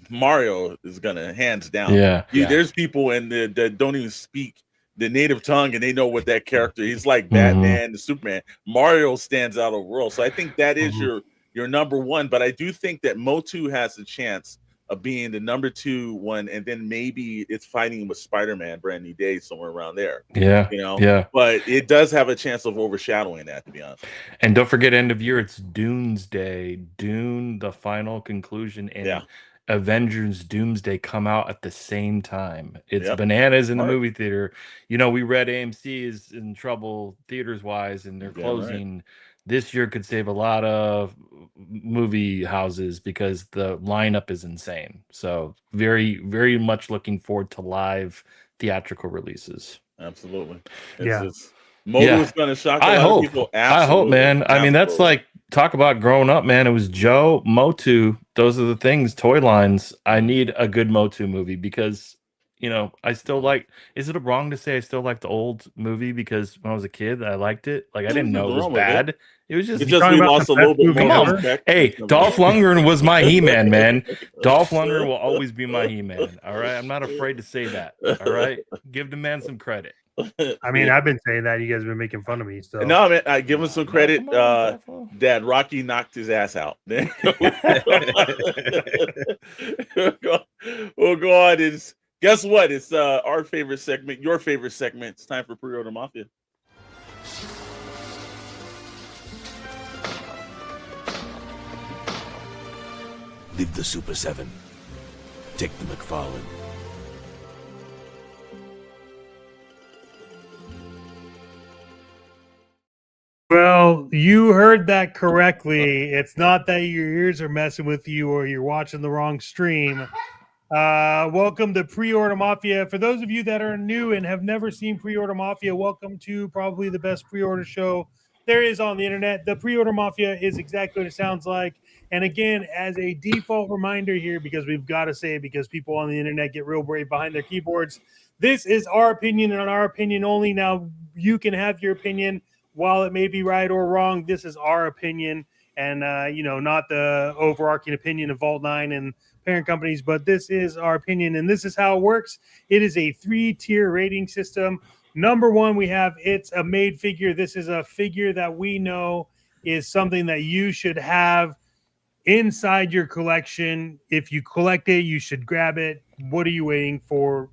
Mario is gonna hands down. There's people that don't even speak the native tongue, and they know what that character. He's like Batman, the Superman. Mario stands out of the world. So I think that is your number one. But I do think that Motu has a chance of being the number 2 one, and then maybe it's fighting with Spider-Man, Brand New Day, somewhere around there. But it does have a chance of overshadowing that, to be honest. And don't forget, end of year, it's Dune's Day. Dune, the final conclusion, and Avengers Doomsday come out at the same time. It's bananas in the movie theater. We read AMC is in trouble theaters wise, and they're closing. This year could save a lot of movie houses because the lineup is insane. So very, very much looking forward to live theatrical releases. Absolutely. Motu is going to shock a lot of people. I hope, man. I mean, that's like, talk about growing up, man. It was Joe, Motu. Those are the things, toy lines. I need a good Motu movie because, I still like, is it wrong to say I still like the old movie because when I was a kid, I liked it? Like, I didn't know it was bad. It was just we lost a little bit more. Hey, Dolph Lundgren was my He-Man, man. Dolph Lundgren will always be my He-Man. All right. I'm not afraid to say that. All right. Give the man some credit. I mean, I've been saying that. You guys have been making fun of me. So no, man, I give him some credit. That Rocky knocked his ass out. We'll go on. Guess what? It's our favorite segment, your favorite segment. It's time for Pre-Order Mafia. Leave the Super 7. Take the McFarlane. Well, you heard that correctly. It's not that your ears are messing with you or you're watching the wrong stream. Welcome to Pre-Order Mafia. For those of you that are new and have never seen Pre-Order Mafia, welcome to probably the best pre-order show there is on the internet. The Pre-Order Mafia is exactly what it sounds like. And again, as a default reminder here, because we've got to say it because people on the internet get real brave behind their keyboards, this is our opinion and our opinion only. Now, you can have your opinion. While it may be right or wrong, this is our opinion and, not the overarching opinion of Vault 9 and parent companies, but this is our opinion and this is how it works. It is a 3-tier rating system. Number one, we have it's a made figure. This is a figure that we know is something that you should have inside your collection. If you collect it, you should grab it. What are you waiting for?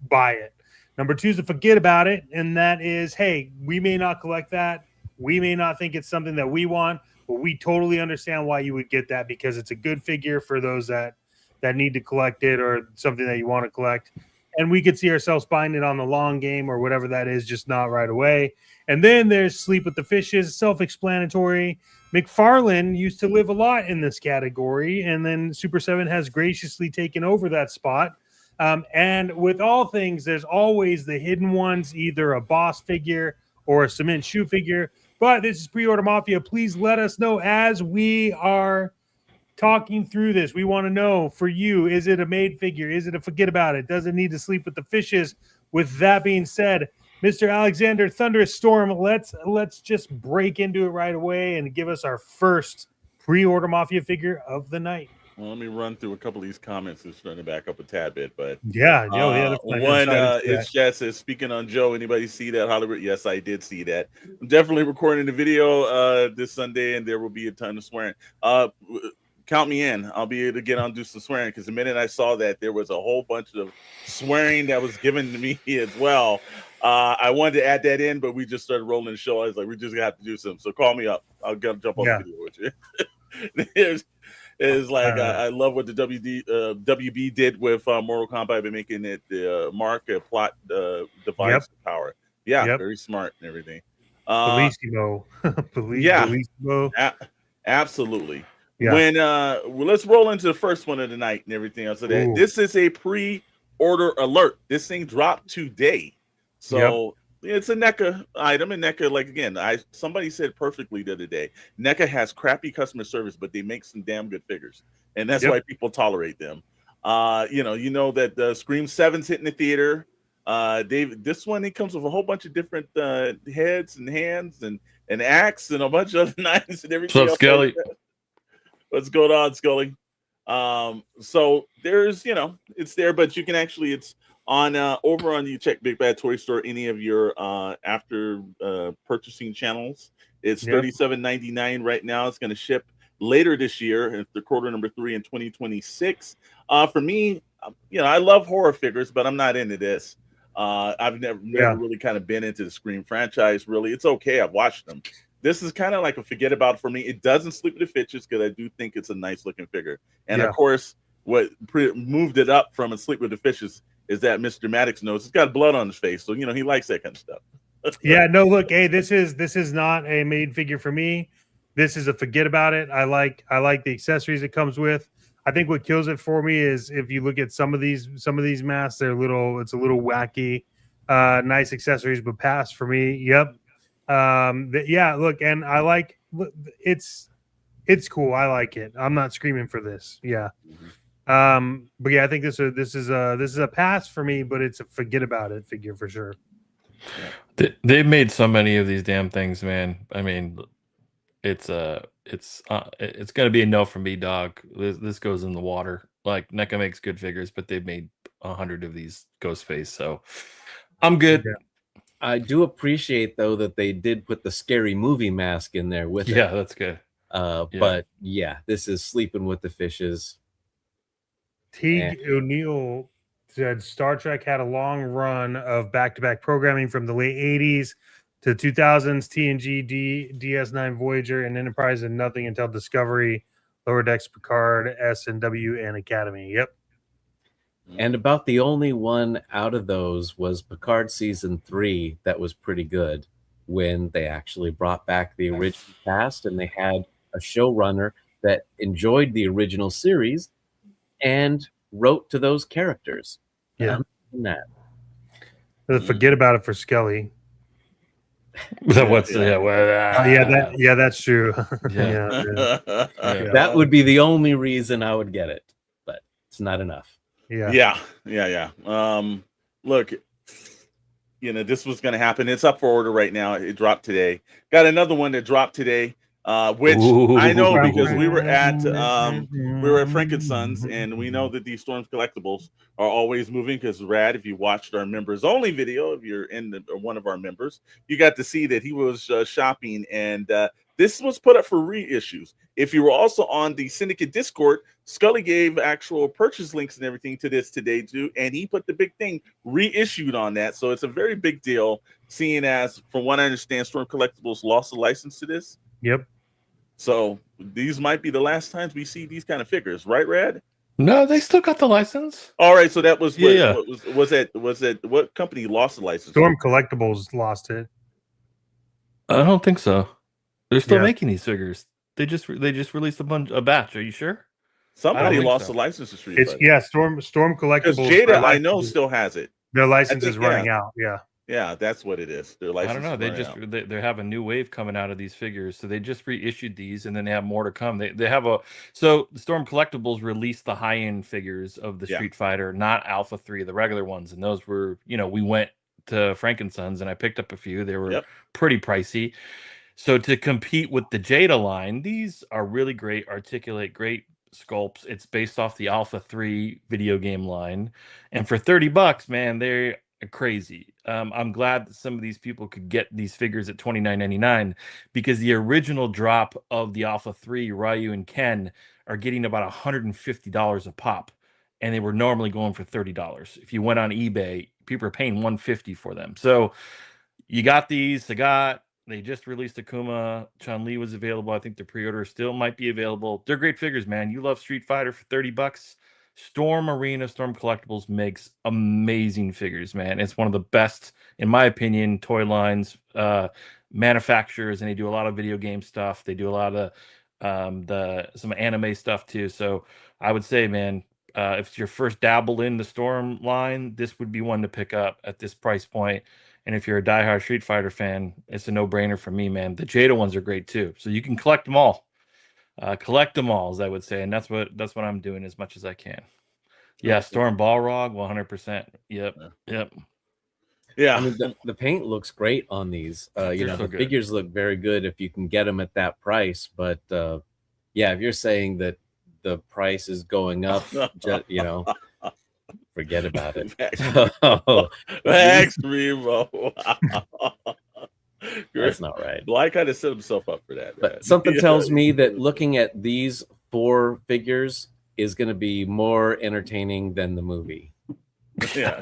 Buy it. Number two is to forget about it, and that is, hey, we may not collect that. We may not think it's something that we want, but we totally understand why you would get that because it's a good figure for those that need to collect it or something that you want to collect. And we could see ourselves buying it on the long game or whatever that is, just not right away. And then there's Sleep with the Fishes, self-explanatory. McFarlane used to live a lot in this category, and then Super 7 has graciously taken over that spot. And with all things, there's always the hidden ones, either a boss figure or a cement shoe figure. But this is Pre-Order Mafia. Please let us know as we are talking through this. We want to know for you, is it a made figure? Is it a forget about it? Does it need to sleep with the fishes? With that being said, Mr. Alexander Thunderous Storm, let's just break into it right away and give us our first Pre-Order Mafia figure of the night. Well, let me run through a couple of these comments. It's trying to back up a tad bit, but one it's chat says, speaking on Joe, anybody see that Hollywood? Yes, I did see that. I'm definitely recording the video this Sunday, and there will be a ton of swearing. Count me in. I'll be able to get on do some swearing because the minute I saw that, there was a whole bunch of swearing that was given to me as well. I wanted to add that in, but we just started rolling the show. I was like, we just have to do something. So call me up. I'll jump on the video with you. Is like I love what the WB did with Mortal Kombat by making it the mark a plot device power. Yeah, very smart and everything. Bellissimo. Bellissimo. Absolutely. Yeah. When let's roll into the first one of the night and everything else. So that this is a pre-order alert. This thing dropped today, so. It's a NECA item, and NECA, like again, somebody said perfectly the other day. NECA has crappy customer service, but they make some damn good figures, and that's why people tolerate them. You know that the Scream 7's hitting the theater. This one, it comes with a whole bunch of different heads and hands and an axe and a bunch of other knives and everything. What's up, Skelly? What's going on, Scully? So there's, it's there, but you can actually, it's on over on you check Big Bad Toy Store, any of your after purchasing channels. It's $37.99 right now. It's going to ship later this year, the quarter number 3 in 2026. For me, I love horror figures, but I'm not into this. I've never really kind of been into the Scream franchise. Really, it's okay. I've watched them. This is kind of like a forget about for me. It doesn't sleep with the fishes because I do think it's a nice looking figure. And of course, what moved it up from a sleep with the fishes is that Mr. Maddox knows it's got blood on his face, so he likes that kind of stuff. Look, hey, this is not a made figure for me. This is a forget about it. I like the accessories it comes with. I think what kills it for me is if you look at some of these masks, it's a little wacky. Nice accessories, but pass for me. Yep. Look, and I like it's cool. I like it. I'm not screaming for this. Yeah. But I think this is a pass for me, but it's a forget about it figure for sure. They've made so many of these damn things, man. I mean, it's gonna be a no from me, dog. This goes in the water. Like NECA makes good figures, but they've made 100 of these Ghostface, so I'm good. I do appreciate though that they did put the Scary Movie mask in there with it. Yeah, that's good. But this is Sleeping with the Fishes. Teague O'Neill said Star Trek had a long run of back-to-back programming from the late 80s to 2000s, TNG, DS9 Voyager, and Enterprise, and nothing until Discovery, Lower Decks, Picard, S&W, and Academy. Yep. And about the only one out of those was Picard Season 3 that was pretty good. when they actually brought back the original cast and they had a showrunner that enjoyed the original series and wrote to those characters. Yeah. That. Forget about it for Skelly. What's that's true. That would be the only reason I would get it, but it's not enough. Yeah. Look, this was going to happen. It's up for order right now. It dropped today. Got another one that dropped today, which I know because we were at Frankensons, and we know that these Storms collectibles are always moving. Because Rad, if you watched our members only video, if you're one of our members, you got to see that he was shopping, and this was put up for reissues. If you were also on the Syndicate Discord, Scully gave actual purchase links and everything to this today too, and he put the big thing reissued on that. So it's a very big deal, seeing as, from what I understand, Storm Collectibles lost the license to this. Yep. So these might be the last times we see these kind of figures, right, Rad? No, they still got the license. All right, so that was was what company lost the license? Storm Collectibles lost it. I don't think so. They're still making these figures. They just released a batch. Are you sure? Somebody lost the license to Street Fighter. Storm Collectibles. Because Jada, I know, still has it. Their license is running out. Yeah, that's what it is. Their license. I don't know. They have a new wave coming out of these figures, so they just reissued these, and then they have more to come. They have Storm Collectibles released the high end figures of the Street Fighter, not Alpha 3, the regular ones, and those were, we went to Frankensons and I picked up a few. They were pretty pricey. So to compete with the Jada line, these are really great, articulate, great sculpts. It's based off the Alpha 3 video game line, and for $30, man, they're crazy. I'm glad that some of these people could get these figures at $29.99 because the original drop of the Alpha 3 Ryu and Ken are getting about $150 a pop, and they were normally going for $30. If you went on eBay, people are paying $150 for them. So you got these. They just released Akuma. Chun-Li was available. I think the pre-order still might be available. They're great figures, man. You love Street Fighter for $30. Storm Collectibles makes amazing figures, man. It's one of the best, in my opinion, toy lines, manufacturers, and they do a lot of video game stuff. They do a lot of some anime stuff too. So I would say, man, if it's your first dabble in the Storm line, this would be one to pick up at this price point. And if you're a diehard Street Fighter fan, it's a no-brainer for me, man. The Jada ones are great too, so you can collect them all. Collect them all, as I would say, and that's what I'm doing as much as I can. Yeah, Storm Balrog, 100%. Yep. Yeah, I mean, the paint looks great on these. The figures look very good if you can get them at that price. But if you're saying that the price is going up, forget about it. Thanks, Remo. That's not right. Bly kind of set himself up for that. But something tells me that looking at these 4 figures is going to be more entertaining than the movie. Yeah,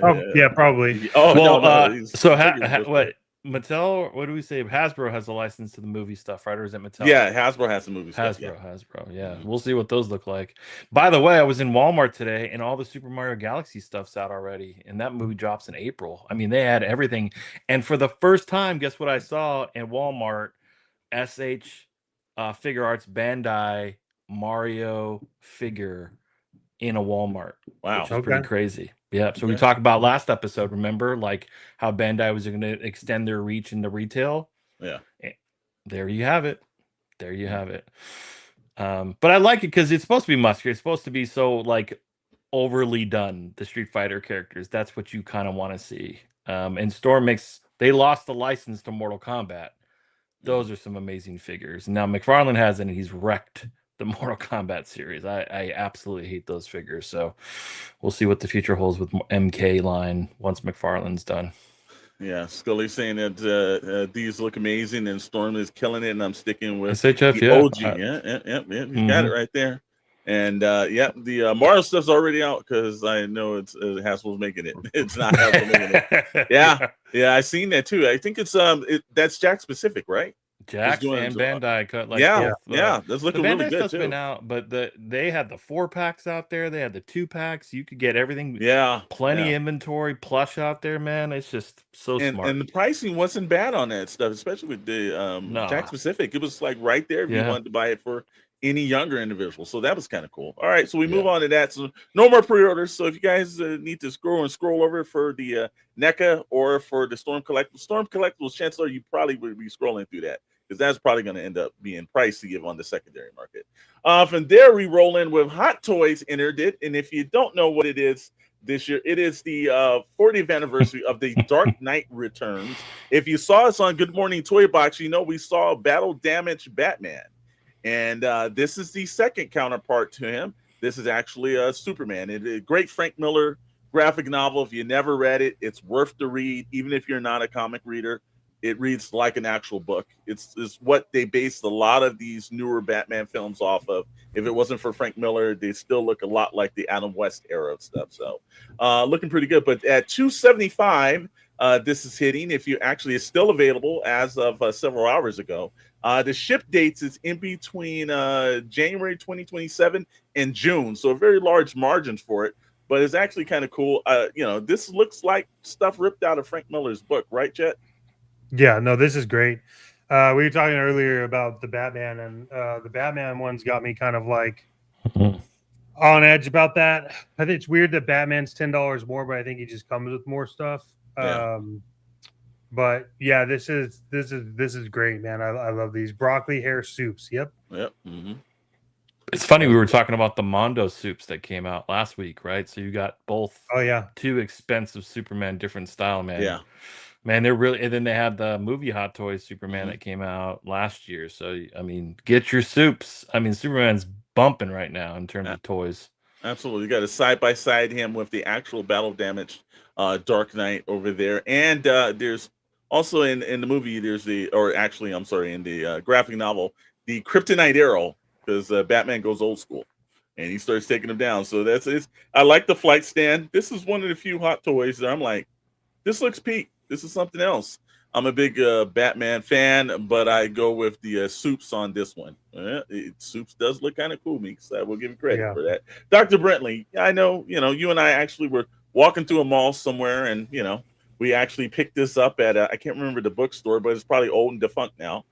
probably. What Mattel? What do we say? Hasbro has a license to the movie stuff, right? Or is it Mattel? Yeah, Hasbro has the movie stuff. Hasbro. Yeah, we'll see what those look like. By the way, I was in Walmart today, and all the Super Mario Galaxy stuff's out already, and that movie drops in April. I mean, they had everything, and for the first time, guess what I saw in Walmart? SH Figure Arts Bandai Mario figure in a Walmart. Wow, which is pretty crazy. Yeah, so we talked about last episode, remember, like how Bandai was going to extend their reach into retail. Yeah. There you have it. But I like it because it's supposed to be muscular. It's supposed to be so like overly done, the Street Fighter characters. That's what you kind of want to see. And Storm they lost the license to Mortal Kombat. Those are some amazing figures. Now McFarlane has it, and he's wrecked the Mortal Kombat series. I absolutely hate those figures. So we'll see what the future holds with MK line once McFarlane's done. Yeah, Scully saying that these look amazing and Storm is killing it, and I'm sticking with SHF, the OG. You got it right there. And the Mario stuff's already out because I know it's Hasbro's making it. It's not Hasbro making it. Yeah, I seen that too. I think it's that's Jack specific, right? Jax and Bandai cut like yeah, both, yeah, that's looking the really Bandai good stuff's too. been out, but they had the 4-packs out there. They had the 2-packs. You could get everything. Yeah, Plenty yeah. inventory, plush out there, man. It's just so smart. And the pricing wasn't bad on that stuff, especially with the No. Jack Pacific. It was like right there if you Yeah. wanted to buy it for any younger individual. So that was kind of cool. All right, so we move Yeah. on to that. So no more pre-orders. So if you guys need to scroll over for the NECA or for the Storm Collectibles, chances are you probably would be scrolling through that because that's probably going to end up being pricey on the secondary market. From there, we roll in with Hot Toys entered it, and if you don't know what it is this year, it is the 40th anniversary of the Dark Knight Returns. If you saw us on Good Morning Toy Box, you know we saw Battle Damaged Batman. And this is the second counterpart to him. This is actually a Superman. It's a great Frank Miller graphic novel. If you never read it, it's worth the read. Even if you're not a comic reader, it reads like an actual book. It's what they based a lot of these newer Batman films off of. If it wasn't for Frank Miller, they still look a lot like the Adam West era of stuff. So looking pretty good. But at $275, this is hitting. If you actually, it's still available as of several hours ago. The ship dates is in between January 2027 and June, so a very large margin for it. But it's actually kind of cool. This looks like stuff ripped out of Frank Miller's book, right, Chet? Yeah, no, this is great. We were talking earlier about the Batman, and the Batman ones got me kind of like on edge about that. I think it's weird that Batman's $10 more, but I think he just comes with more stuff. Yeah. But yeah, this is great, man. I love these broccoli hair soups. Yep. Mm-hmm. It's funny, we were talking about the Mondo soups that came out last week, right? So you got both. Oh yeah, two expensive Superman, different style, man. Yeah, man, they're really. And then they had the movie Hot Toys Superman that came out last year. So I mean, get your soups. I mean, Superman's bumping right now in terms of toys. Absolutely, you got to side by side him with the actual Battle Damaged Dark Knight over there, and there's also in the movie there's in the graphic novel the Kryptonite Arrow, because Batman goes old school and he starts taking them down. So that's it. I like the flight stand. This is one of the few Hot Toys that I'm like, this looks peak. This is something else. I'm a big Batman fan, but I go with the soups on this one. Soups does look kind of cool, Meeks. I will give you credit for that. Dr. Brentley, I know, you and I actually were walking through a mall somewhere, and, we actually picked this up at, I can't remember the bookstore, but it's probably old and defunct now.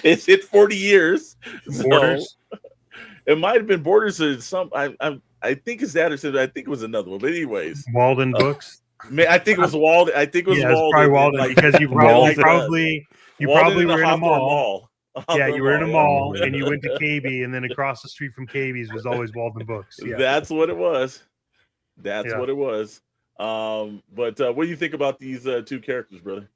It's hit 40 years. Borders. So it might have been Borders or some. I think it's that, or I think it was another one. But anyways, Walden Books. I think it was Walden. I think it was Walden. Probably Walden, like, because you probably were in a mall. Yeah, you were in a mall and you went to KB, and then across the street from KB's was always Walden Books. Yeah. That's what it was. That's what it was. But what do you think about these two characters, brother?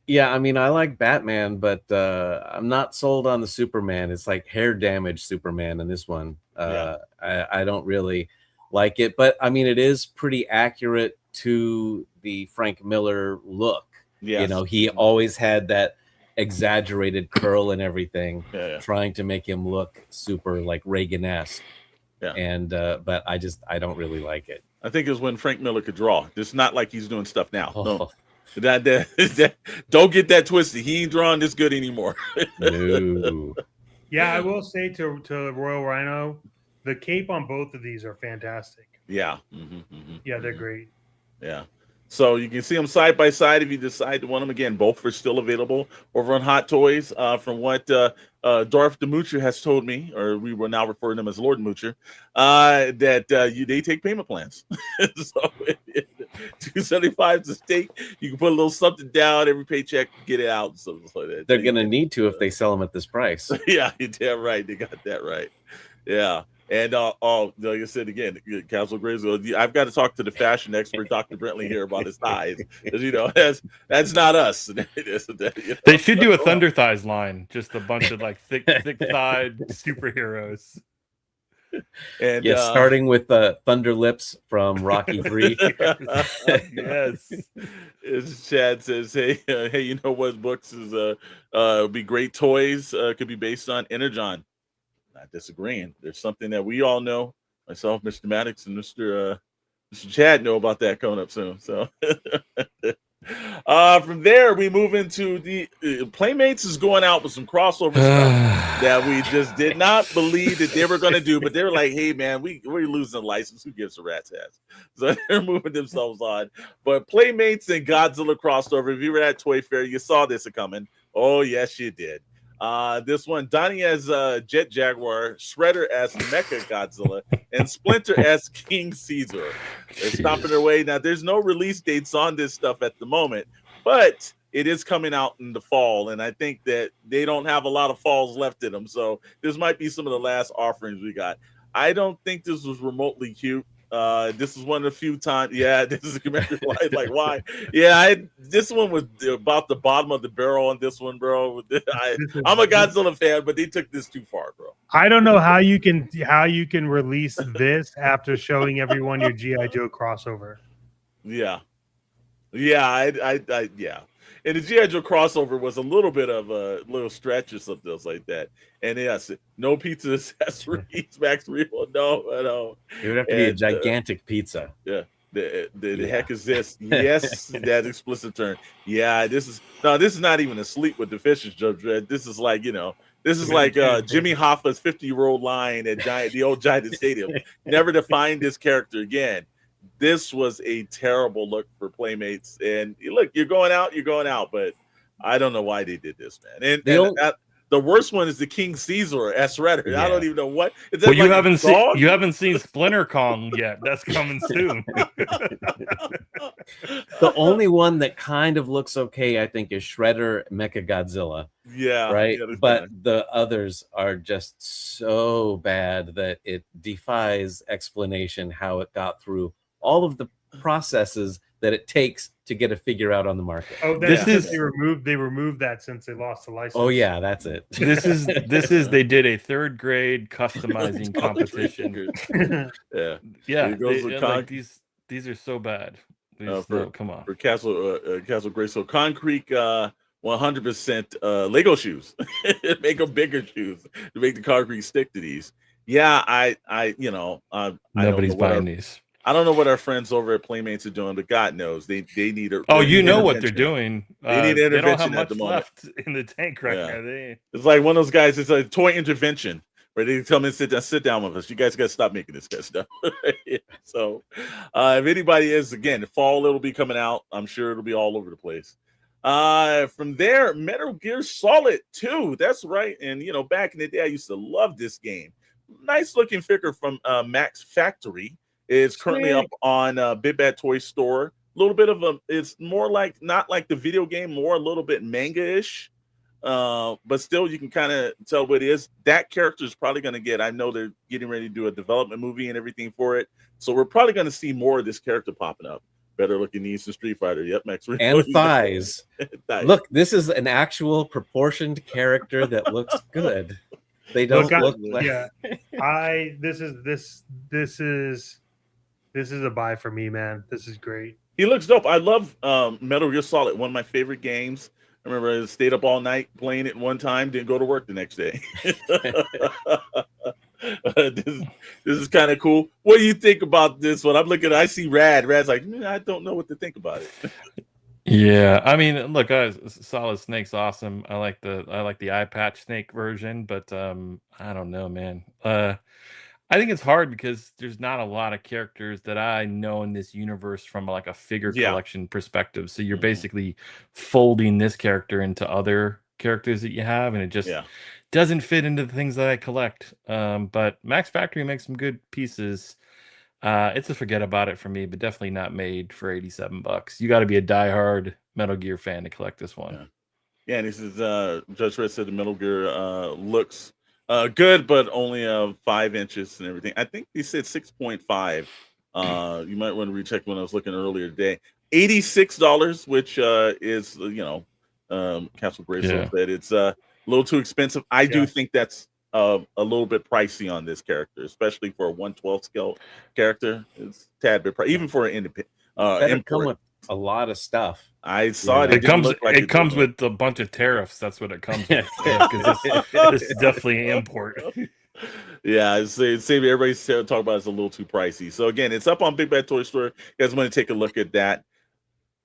Yeah, I mean, I like Batman, but I'm not sold on the Superman. It's like hair damage Superman in this one. I don't really like it, but I mean, it is pretty accurate to the Frank Miller look. Yes. He always had that exaggerated curl and everything, trying to make him look super like Reagan-esque. Yeah. And but I don't really like it. I think it was when Frank Miller could draw. It's not like he's doing stuff now. No. That don't get that twisted. He ain't drawing this good anymore. No. Yeah, I will say to Royal Rhino, the cape on both of these are fantastic. Yeah. Yeah, they're great. Yeah. So you can see them side by side if you decide to want them. Again, both are still available over on Hot Toys. From what Darth DeMucher has told me, or we will now refer to them as Lord Moocher, that they take payment plans. So $275 is a stake. You can put a little something down every paycheck, get it out, and stuff like that. They're gonna need to if they sell them at this price. Yeah, you're damn right. They got that right. Yeah. And like I said again, Castle Graves, I've got to talk to the fashion expert, Dr. Brentley, here about his thighs, because that's not us. They should do a Thunder Thighs line, just a bunch of like thick thighed superheroes. And starting with Thunder Lips from Rocky 3. Yes. As Chad says, hey, you know what books is would be great toys, could be based on Energon. Not disagreeing. There's something that we all know. Myself, Mr. Maddox, and Mr. Chad know about that coming up soon. So From there, we move into the Playmates is going out with some crossover stuff that we just did not believe that they were going to do, but they were like, "Hey, man, we're losing the license. Who gives a rat's ass?" So they're moving themselves on. But Playmates and Godzilla crossover. If you were at Toy Fair, you saw this coming. Oh, yes, you did. This one, Donnie as Jet Jaguar, Shredder as Mecha Godzilla, and Splinter as King Caesar. They're stomping their way. Now, there's no release dates on this stuff at the moment, but it is coming out in the fall, and I think that they don't have a lot of falls left in them, so this might be some of the last offerings we got. I don't think this was remotely cute. This is one of the few times. Yeah, this is a commander light. Like, why? Yeah, this one was about the bottom of the barrel on this one, bro. I'm a Godzilla fan, but they took this too far, bro. I don't know how you can release this after showing everyone your G.I. Joe crossover. Yeah. Yeah. And the G.I. Joe crossover was a little bit of a little stretch or something else like that. And yes, no pizza accessories, Max Real. No. It would have to be a gigantic pizza. Yeah. The heck is this? Yes, that explicit term. Yeah, this is not even a sleep with the fishes, Judge Dredd. This is like, this is like Jimmy Hoffa's 50-year-old line at the old Giant Stadium. Never to find this character again. This was a terrible look for Playmates. And look, you're going out, but I don't know why they did this, man. And the worst one is the King Caesar as Shredder. Yeah. I don't even know what. Well, you haven't seen Splinter Kong yet. That's coming soon. The only one that kind of looks okay, I think, is Shredder Mecha Godzilla. Yeah, right. But the others are just so bad that it defies explanation how it got through all of the processes that it takes to get a figure out on the market. Oh, they removed that since they lost the license. Oh yeah, that's it. This is they did a third grade customizing competition. Like these are so bad. Come on. For Castle Grayskull Concrete 100% Lego shoes. Make them bigger shoes to make the concrete stick to these. Yeah, nobody's buying these. I don't know what our friends over at Playmates are doing, but God knows they need a. Oh, you know what they're doing. They need intervention. They don't have much at the moment. Left in the tank right now. It's like one of those guys. It's a toy intervention where they tell me sit down with us. You guys got to stop making this kind of stuff. So, if anybody is again, fall it'll be coming out. I'm sure it'll be all over the place. From there, Metal Gear Solid 2. That's right. And back in the day, I used to love this game. Nice looking figure from Max Factory. It's currently up on Big Bad Toy Store. A little bit of it's more like not like the video game, more a little bit manga-ish. But still, you can kind of tell what it is. That character is probably going to get. I know they're getting ready to do a development movie and everything for it, so we're probably going to see more of this character popping up. Better looking knees than Street Fighter. Yep, Max. And thighs. Look, this is an actual proportioned character that looks good. They don't look like. Yeah, This is a buy for me, man. This is great. He looks dope. I love Metal Gear Solid, one of my favorite games. I remember I stayed up all night playing it one time, didn't go to work the next day. This is kind of cool. What do you think about this one? I see Rad. Rad's like, I don't know what to think about it. Yeah, I mean, look, Solid Snake's awesome. I like the eye patch snake version, but I don't know, man. I think it's hard because there's not a lot of characters that I know in this universe from like a figure collection perspective. So you're basically folding this character into other characters that you have, and it just doesn't fit into the things that I collect. But Max Factory makes some good pieces. It's a forget about it for me, but definitely not made for $87. You got to be a diehard Metal Gear fan to collect this one. Yeah, and this is Judge Red said the Metal Gear looks good, but only 5 inches and everything. I think he said 6.5. You might want to recheck when I was looking earlier today. $86, which is Castle Grayskull said it's a little too expensive. I do think that's a little bit pricey on this character, especially for a 1/12 scale character. It's a tad bit pricey, even for an independent. Come with a lot of stuff. I saw it. It comes with a bunch of tariffs. That's what it comes with. Because this is definitely an import. Yeah, save everybody's talking about it's a little too pricey. So again, it's up on Big Bad Toy Store. You guys want to take a look at that.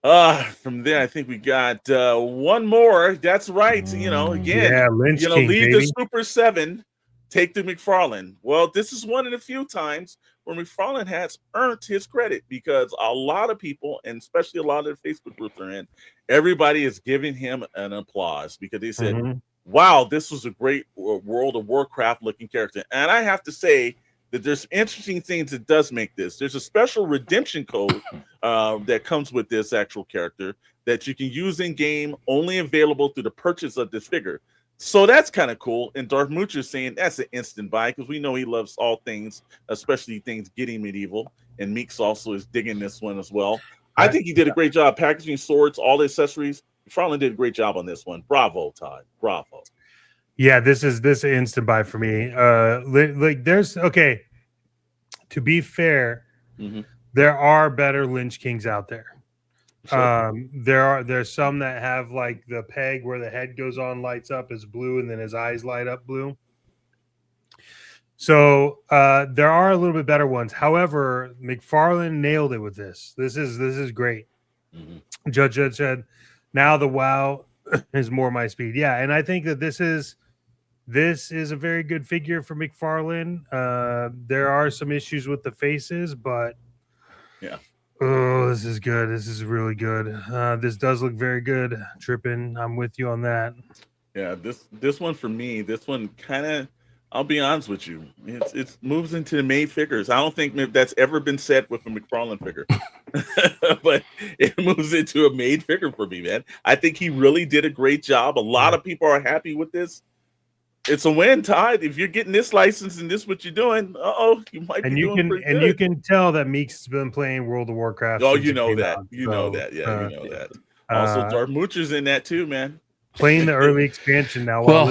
From there, I think we got one more. That's right. Again, Yeah, Lynch King, leave baby. the Super 7, take the McFarlane. Well, this is one of the few times where McFarlane has earned his credit, because a lot of people, and especially a lot of the Facebook groups are in, everybody is giving him an applause because they said, wow, this was a great World of Warcraft looking character. And I have to say that there's interesting things that does make this. There's a special redemption code that comes with this actual character that you can use in game, only available through the purchase of this figure. So that's kind of cool. And Darth Mooch is saying that's an instant buy, because we know he loves all things, especially things getting medieval. And Meeks also is digging this one as well. I think he did a great job packaging swords, all the accessories. McFarlane did a great job on this one. Bravo, Todd. Bravo. Yeah, this is an instant buy for me. There's okay. To be fair, there are better Lynch Kings out there. Sure. There's some that have like the peg where the head goes on, lights up as blue, and then his eyes light up blue. So there are a little bit better ones. However, McFarlane nailed it with this. This is great. Judge said, now the WoW is more my speed. Yeah, and I think that this is a very good figure for McFarlane. There are some issues with the faces, but yeah. Oh, this is good. This is really good. This does look very good. Trippin', I'm with you on that. Yeah, this one for me, this one kind of, I'll be honest with you, it moves into the made figures. I don't think that's ever been said with a McFarlane figure, but it moves into a made figure for me, man. I think he really did a great job. A lot of people are happy with this. It's a win, Todd. If you're getting this license and this what you're doing, you might be doing pretty good. And you can tell that Meeks has been playing World of Warcraft. Oh, you know that. You know that. Yeah, you know that. Also, Darth Moocher's in that too, man. Playing the early expansion now. Well,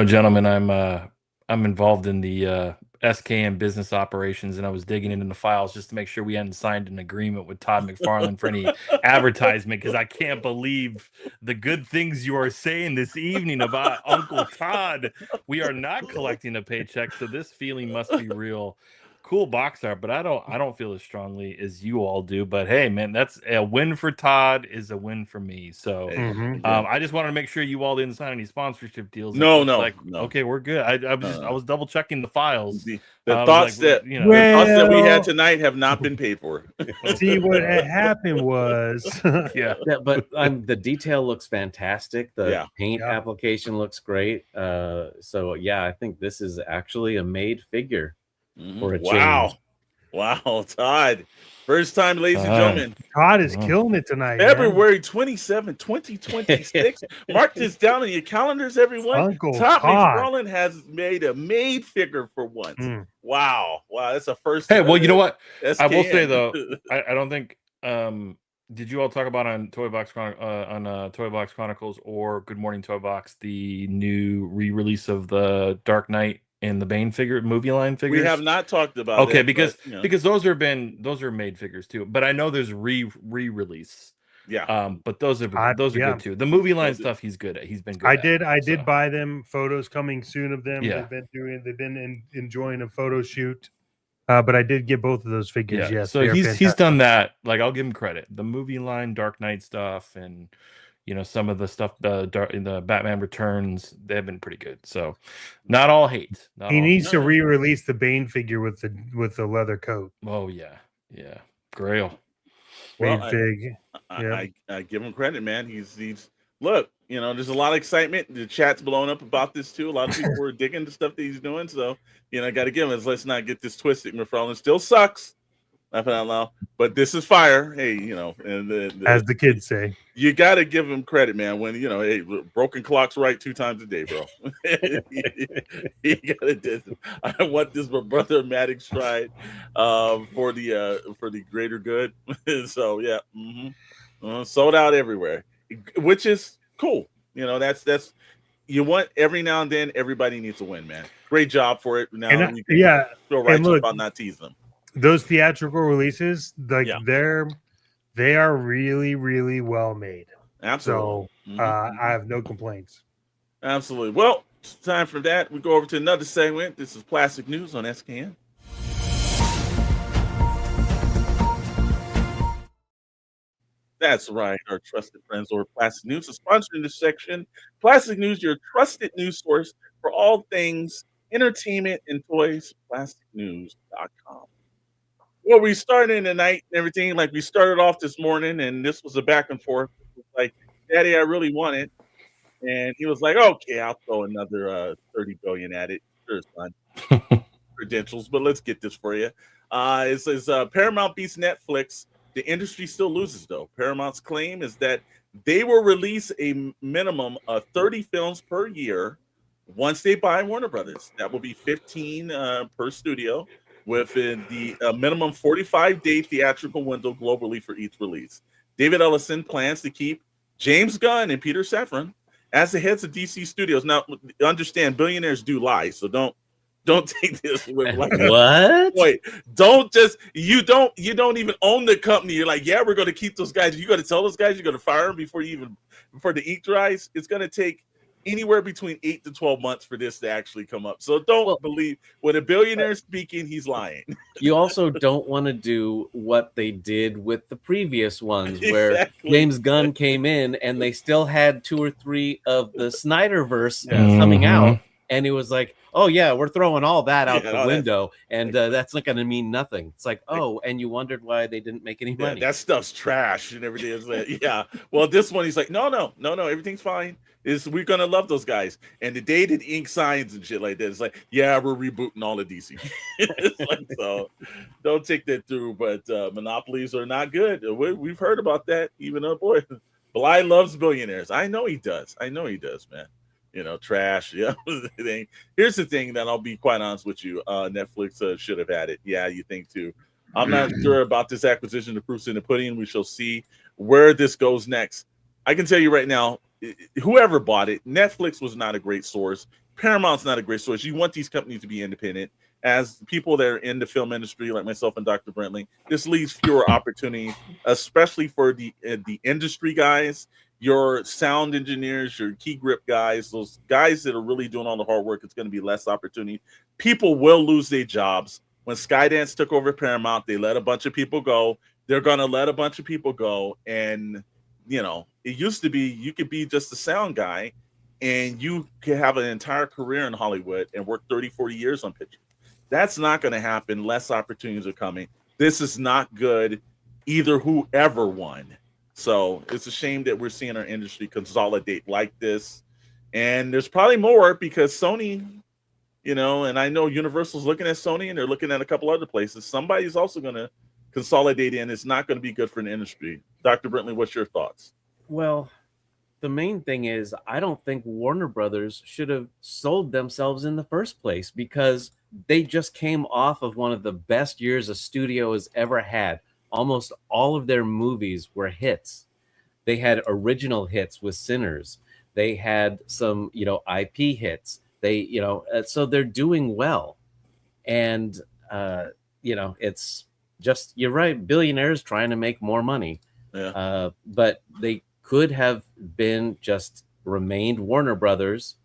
gentlemen, I'm involved in the SKM business operations, and I was digging into the files just to make sure we hadn't signed an agreement with Todd McFarlane for any advertisement, because I can't believe the good things you are saying this evening about Uncle Todd. We are not collecting a paycheck, so this feeling must be real. Cool box art, but I don't feel as strongly as you all do. But hey, man, that's a win for Todd is a win for me. So I just wanted to make sure you all didn't sign any sponsorship deals. No. Okay, we're good. I was double checking the files. The thoughts that the thoughts that we had tonight have not been paid for. See, what had happened was but the detail looks fantastic. The paint application looks great. So yeah, I think this is actually a made figure. For a change. Wow, Todd. First time, ladies and gentlemen. Todd is killing it tonight. February 27, 2026. Mark this down in your calendars, everyone. Uncle Todd Todd McFarlane has made a made figure for once. Wow, that's a first. Hey, well, you know what? I will say though, I don't think. Did you all talk about on Toy Box Chronicles or Good Morning Toy Box the new re-release of the Dark Knight and the Bane figure movie line figures? We have not talked about it, because those are made figures too. But I know there's re-release. Yeah. But those are good too. The movie line stuff he's good at. He's been good. I did buy them. Photos coming soon of them. Yeah. They've been enjoying a photo shoot. But I did get both of those figures. Yeah. Yes. So he's done that. Like, I'll give him credit. The movie line Dark Knight stuff and some of the stuff, the Batman Returns, they've been pretty good. So, not all hate. He needs to re-release the Bane figure with the leather coat. Oh yeah, Grail. Fig. I give him credit, man. He's look. There's a lot of excitement. The chat's blowing up about this too. A lot of people are digging the stuff that he's doing. So, I got to give him. Let's not get this twisted. McFarlane still sucks. Laughing out loud, but this is fire. Hey, and as the kids say, you got to give him credit, man. When hey, broken clock's right 2 times a day, bro. You gotta do. I want this brother Matic stride for the greater good. So yeah, sold out everywhere, which is cool. That's you want every now and then. Everybody needs to win, man. Great job for it. Now feel right about not teasing them. Those theatrical releases, they are really, really well made. Absolutely. So I have no complaints. Absolutely. Well, it's time for that. We go over to another segment. This is Plastic News on SKN. That's right, our trusted friends over Plastic News is sponsoring this section. Plastic News, your trusted news source for all things entertainment and toys. PlasticNews.com. Well, we started the night and everything. Like we started off this morning, and this was a back and forth. It was like, Daddy, I really want it. And he was like, okay, I'll throw another 30 billion at it. Sure, son. Credentials, but let's get this for you. It says Paramount beats Netflix. The industry still loses, though. Paramount's claim is that they will release a minimum of 30 films per year once they buy Warner Brothers. That will be 15 per studio, with the minimum 45-day theatrical window globally for each release. David Ellison plans to keep James Gunn and Peter Safran as the heads of DC Studios. Now, understand, billionaires do lie, so don't take this with like what? Wait, don't just you don't even own the company. You're like, yeah, we're going to keep those guys. You got to tell those guys you're going to fire them before the ink dries. It's going to take anywhere between 8 to 12 months for this to actually come up. So don't believe when a billionaire is speaking, he's lying. You also don't want to do what they did with the previous ones, where James Gunn came in and they still had 2 or 3 of the Snyderverse coming out. And it was like, oh, yeah, we're throwing all that out the window. And that's not going to mean nothing. It's like, oh, and you wondered why they didn't make any money. That stuff's trash and everything. Is like, yeah. Well, this one, he's like, no, everything's fine. We're going to love those guys. And the day that ink signs and shit like that, it's like, yeah, we're rebooting all of DC. It's like, so don't take that through. But monopolies are not good. We've heard about that. Even though, boy, Bly loves billionaires. I know he does, man. Trash. Yeah. Here's the thing that I'll be quite honest with you. Netflix should have had it. Yeah, you think too. I'm not sure about this acquisition. The proof's in the pudding. We shall see where this goes next. I can tell you right now, whoever bought it, Netflix was not a great source. Paramount's not a great source. You want these companies to be independent. As people that are in the film industry, like myself and Dr. Brentley, this leaves fewer opportunities, especially for the industry guys. Your sound engineers, your key grip guys, those guys that are really doing all the hard work, it's going to be less opportunity. People will lose their jobs. When Skydance took over Paramount, they let a bunch of people go. They're going to let a bunch of people go. And, it used to be you could be just a sound guy and you could have an entire career in Hollywood and work 30, 40 years on pictures. That's not going to happen. Less opportunities are coming. This is not good, either whoever won. So it's a shame that we're seeing our industry consolidate like this. And there's probably more because Sony, and I know Universal's looking at Sony and they're looking at a couple other places. Somebody's also going to consolidate in. It's not going to be good for an industry. Dr. Brentley, what's your thoughts? Well, the main thing is I don't think Warner Brothers should have sold themselves in the first place because they just came off of one of the best years a studio has ever had. Almost all of their movies were hits. They had original hits with Sinners. They had some, IP hits. They, so they're doing well. And, it's just, you're right, billionaires trying to make more money. Yeah. But they could have been just remained Warner Brothers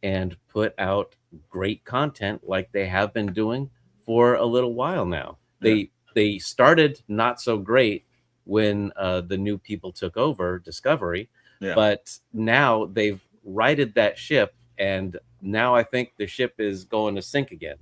and put out great content like they have been doing for a little while now. They started not so great when the new people took over Discovery, but now they've righted that ship, and now I think the ship is going to sink again.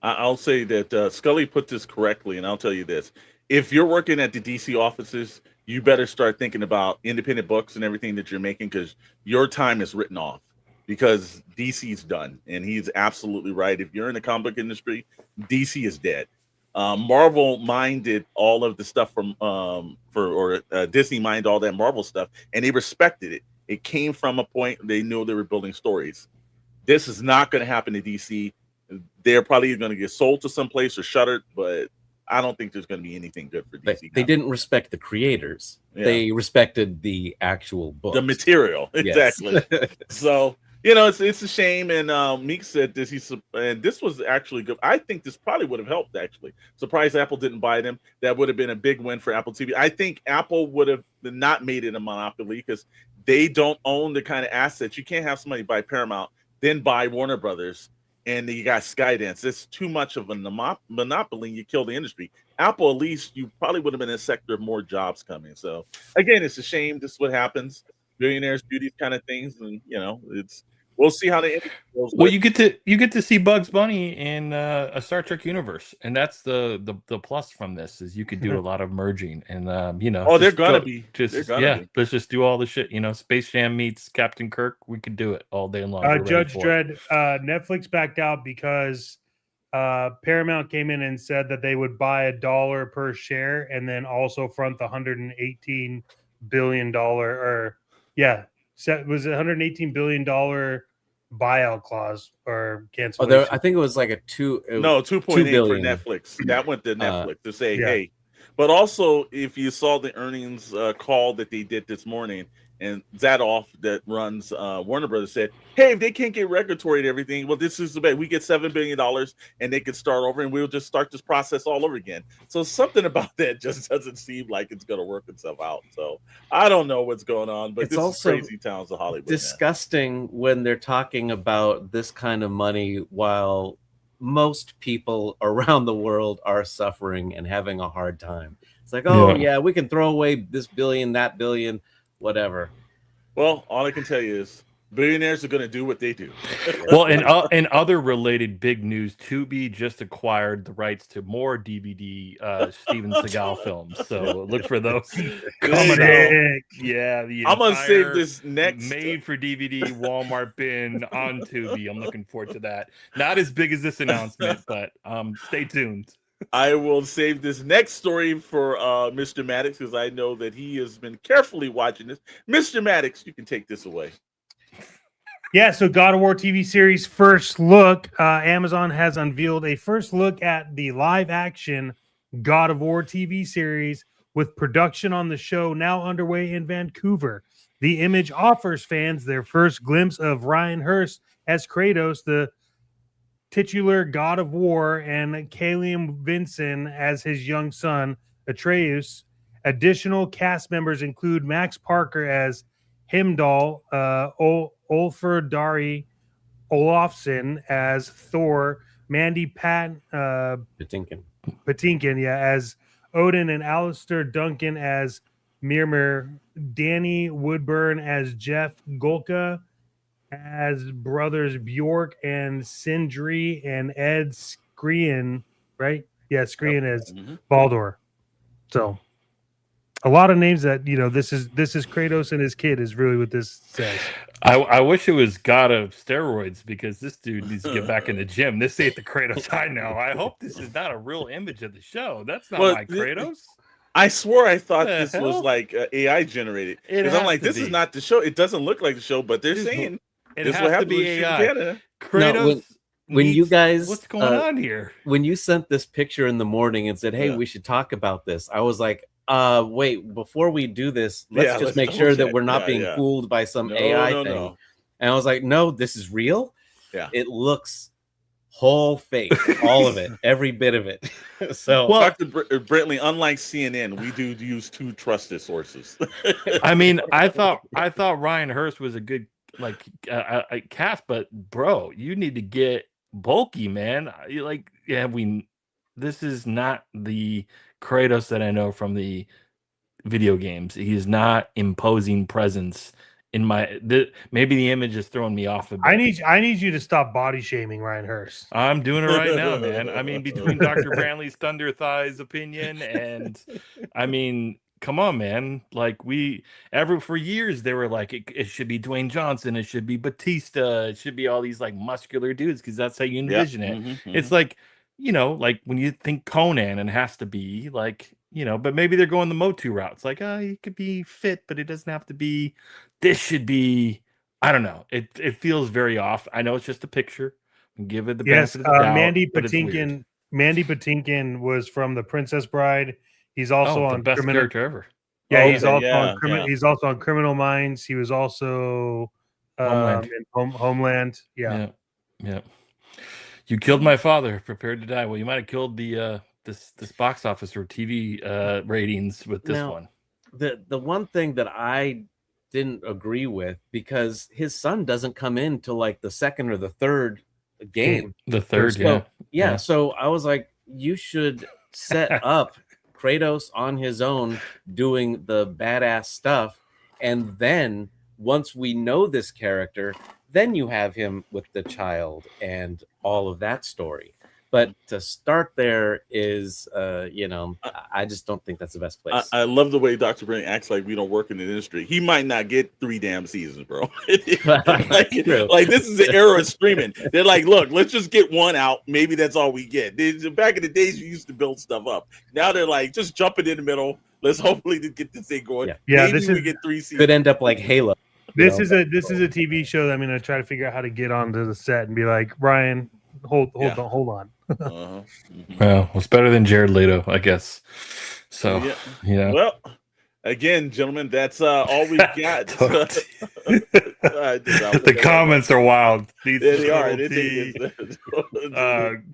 I'll say that Scully put this correctly, and I'll tell you this. If you're working at the DC offices, you better start thinking about independent books and everything that you're making because your time is written off because DC's done, and he's absolutely right. If you're in the comic book industry, DC is dead. Marvel minded all of the stuff from Disney minded all that Marvel stuff, and they respected it. It came from a point they knew they were building stories. This is not going to happen to DC. They're probably going to get sold to someplace or shuttered, but I don't think there's going to be anything good for DC. They didn't respect the creators. Yeah. They respected the actual book, the material. Exactly. Yes. So. It's a shame, and Meek said this. And this was actually good. I think this probably would have helped. Actually, surprised Apple didn't buy them. That would have been a big win for Apple TV. I think Apple would have not made it a monopoly because they don't own the kind of assets. You can't have somebody buy Paramount, then buy Warner Brothers, and you got Skydance. It's too much of a monopoly, and you kill the industry. Apple, at least, you probably would have been in a sector of more jobs coming. So again, it's a shame. This is what happens. Billionaires do these kind of things, and we'll see how the industry goes. Well, you get to see Bugs Bunny in a Star Trek universe, and that's the plus from this is you could do a lot of merging, and they're gonna be let's just do all the shit. Space Jam meets Captain Kirk, we could do it all day long. Judge Dredd, Netflix backed out because Paramount came in and said that they would buy $1 per share and then also front the $118 billion was it $118 billion buyout clause or cancellation? I think it was like a 2.8 for Netflix. That went to Netflix to say, hey. But also, if you saw the earnings call that they did this morning, and Zadoff that runs Warner Brothers said, hey, if they can't get regulatory and everything, well, this is the way we get $7 billion and they could start over and we'll just start this process all over again. So something about that just doesn't seem like it's going to work itself out. So I don't know what's going on, but it's this also is crazy towns of Hollywood. Disgusting when they're talking about this kind of money while most people around the world are suffering and having a hard time. It's like, we can throw away this billion, that billion, whatever. Well, all I can tell you is billionaires are going to do what they do. Well, and other related big news, Tubi just acquired the rights to more DVD Steven Seagal films. So look for those coming out. Yeah, I'm going to save this next made for DVD Walmart bin on Tubi. I'm looking forward to that. Not as big as this announcement, but stay tuned. I will save this next story for Mr. Maddox because I know that he has been carefully watching this. Mr. Maddox, you can take this away. Yeah, so God of War TV series first look. Amazon has unveiled a first look at the live-action God of War TV series with production on the show now underway in Vancouver. The image offers fans their first glimpse of Ryan Hurst as Kratos, the titular God of War, and Callum Vinson as his young son, Atreus. Additional cast members include Max Parker as Heimdall, Ulfur Dari Olafsson as Thor, Mandy Patinkin, as Odin, and Alistair Duncan as Mimir, Danny Woodburn as Jeff Golka, as brothers Bjork and Sindri, and Ed Skrein, right? Yeah, Skrein as Baldur. So a lot of names that this is Kratos and his kid is really what this says. I wish it was God of Steroids because this dude needs to get back in the gym. This ain't the Kratos I know. I hope this is not a real image of the show. That's not my Kratos. I swore I thought this was like AI generated. Because I'm like, this is not the show. It doesn't look like the show, but they're saying it has to be AI. Kratos. When you guys, what's going on here? When you sent this picture in the morning and said, "Hey, we should talk about this," I was like, "Wait, before we do this, let's make sure that we're not being fooled by some AI thing." No. And I was like, "No, this is real. Yeah, it looks whole fake, all of it, every bit of it." So, well, Dr. Brentley, unlike CNN, we do use two trusted sources. I mean, I thought Ryan Hurst was a good cast, but bro, you need to get bulky, man. This is not the Kratos that I know from the video games. He is not imposing presence in maybe the image is throwing me off a bit. I need you to stop body shaming Ryan Hurst. I'm doing it right now, man. I mean, between Dr. Brantley's Thunder Thighs opinion and come on, man. Like for years they were like it should be Dwayne Johnson, it should be Batista, it should be all these like muscular dudes because that's how you envision it. Mm-hmm. It's like, like when you think Conan, and it has to be like, but maybe they're going the Motu route. It's like, he could be fit, but it doesn't have to be. This should be, I don't know. It feels very off. I know it's just a picture. Give it the benefit of the doubt. Mandy Patinkin was from The Princess Bride. He's also on the best character ever. Yeah, he's also on Criminal Minds. He was also Homeland. In Homeland. Yeah. You killed my father. Prepared to die. Well, you might have killed the this box office or TV ratings with this one. The one thing that I didn't agree with, because his son doesn't come in till like the second or the third game. The third, So, yeah. So I was like, you should set up Kratos on his own doing the badass stuff, and then once we know this character, then you have him with the child and all of that story. But to start there is, I just don't think that's the best place. I love the way Dr. Brent acts like we don't work in the industry. He might not get 3 damn seasons, bro. like this is the era of streaming. They're like, look, let's just get 1 out. Maybe that's all we get. Back in the days, you used to build stuff up. Now they're like, just jump it in the middle. Let's hopefully get this thing going. Yeah, maybe we get 3 seasons. Could end up like Halo. This is a TV show that I'm going to try to figure out how to get onto the set and be like, Ryan, hold on. Well, it's better than Jared Leto, I guess. So, yeah. Well, again, gentlemen, that's all we got. The comments are wild. They are.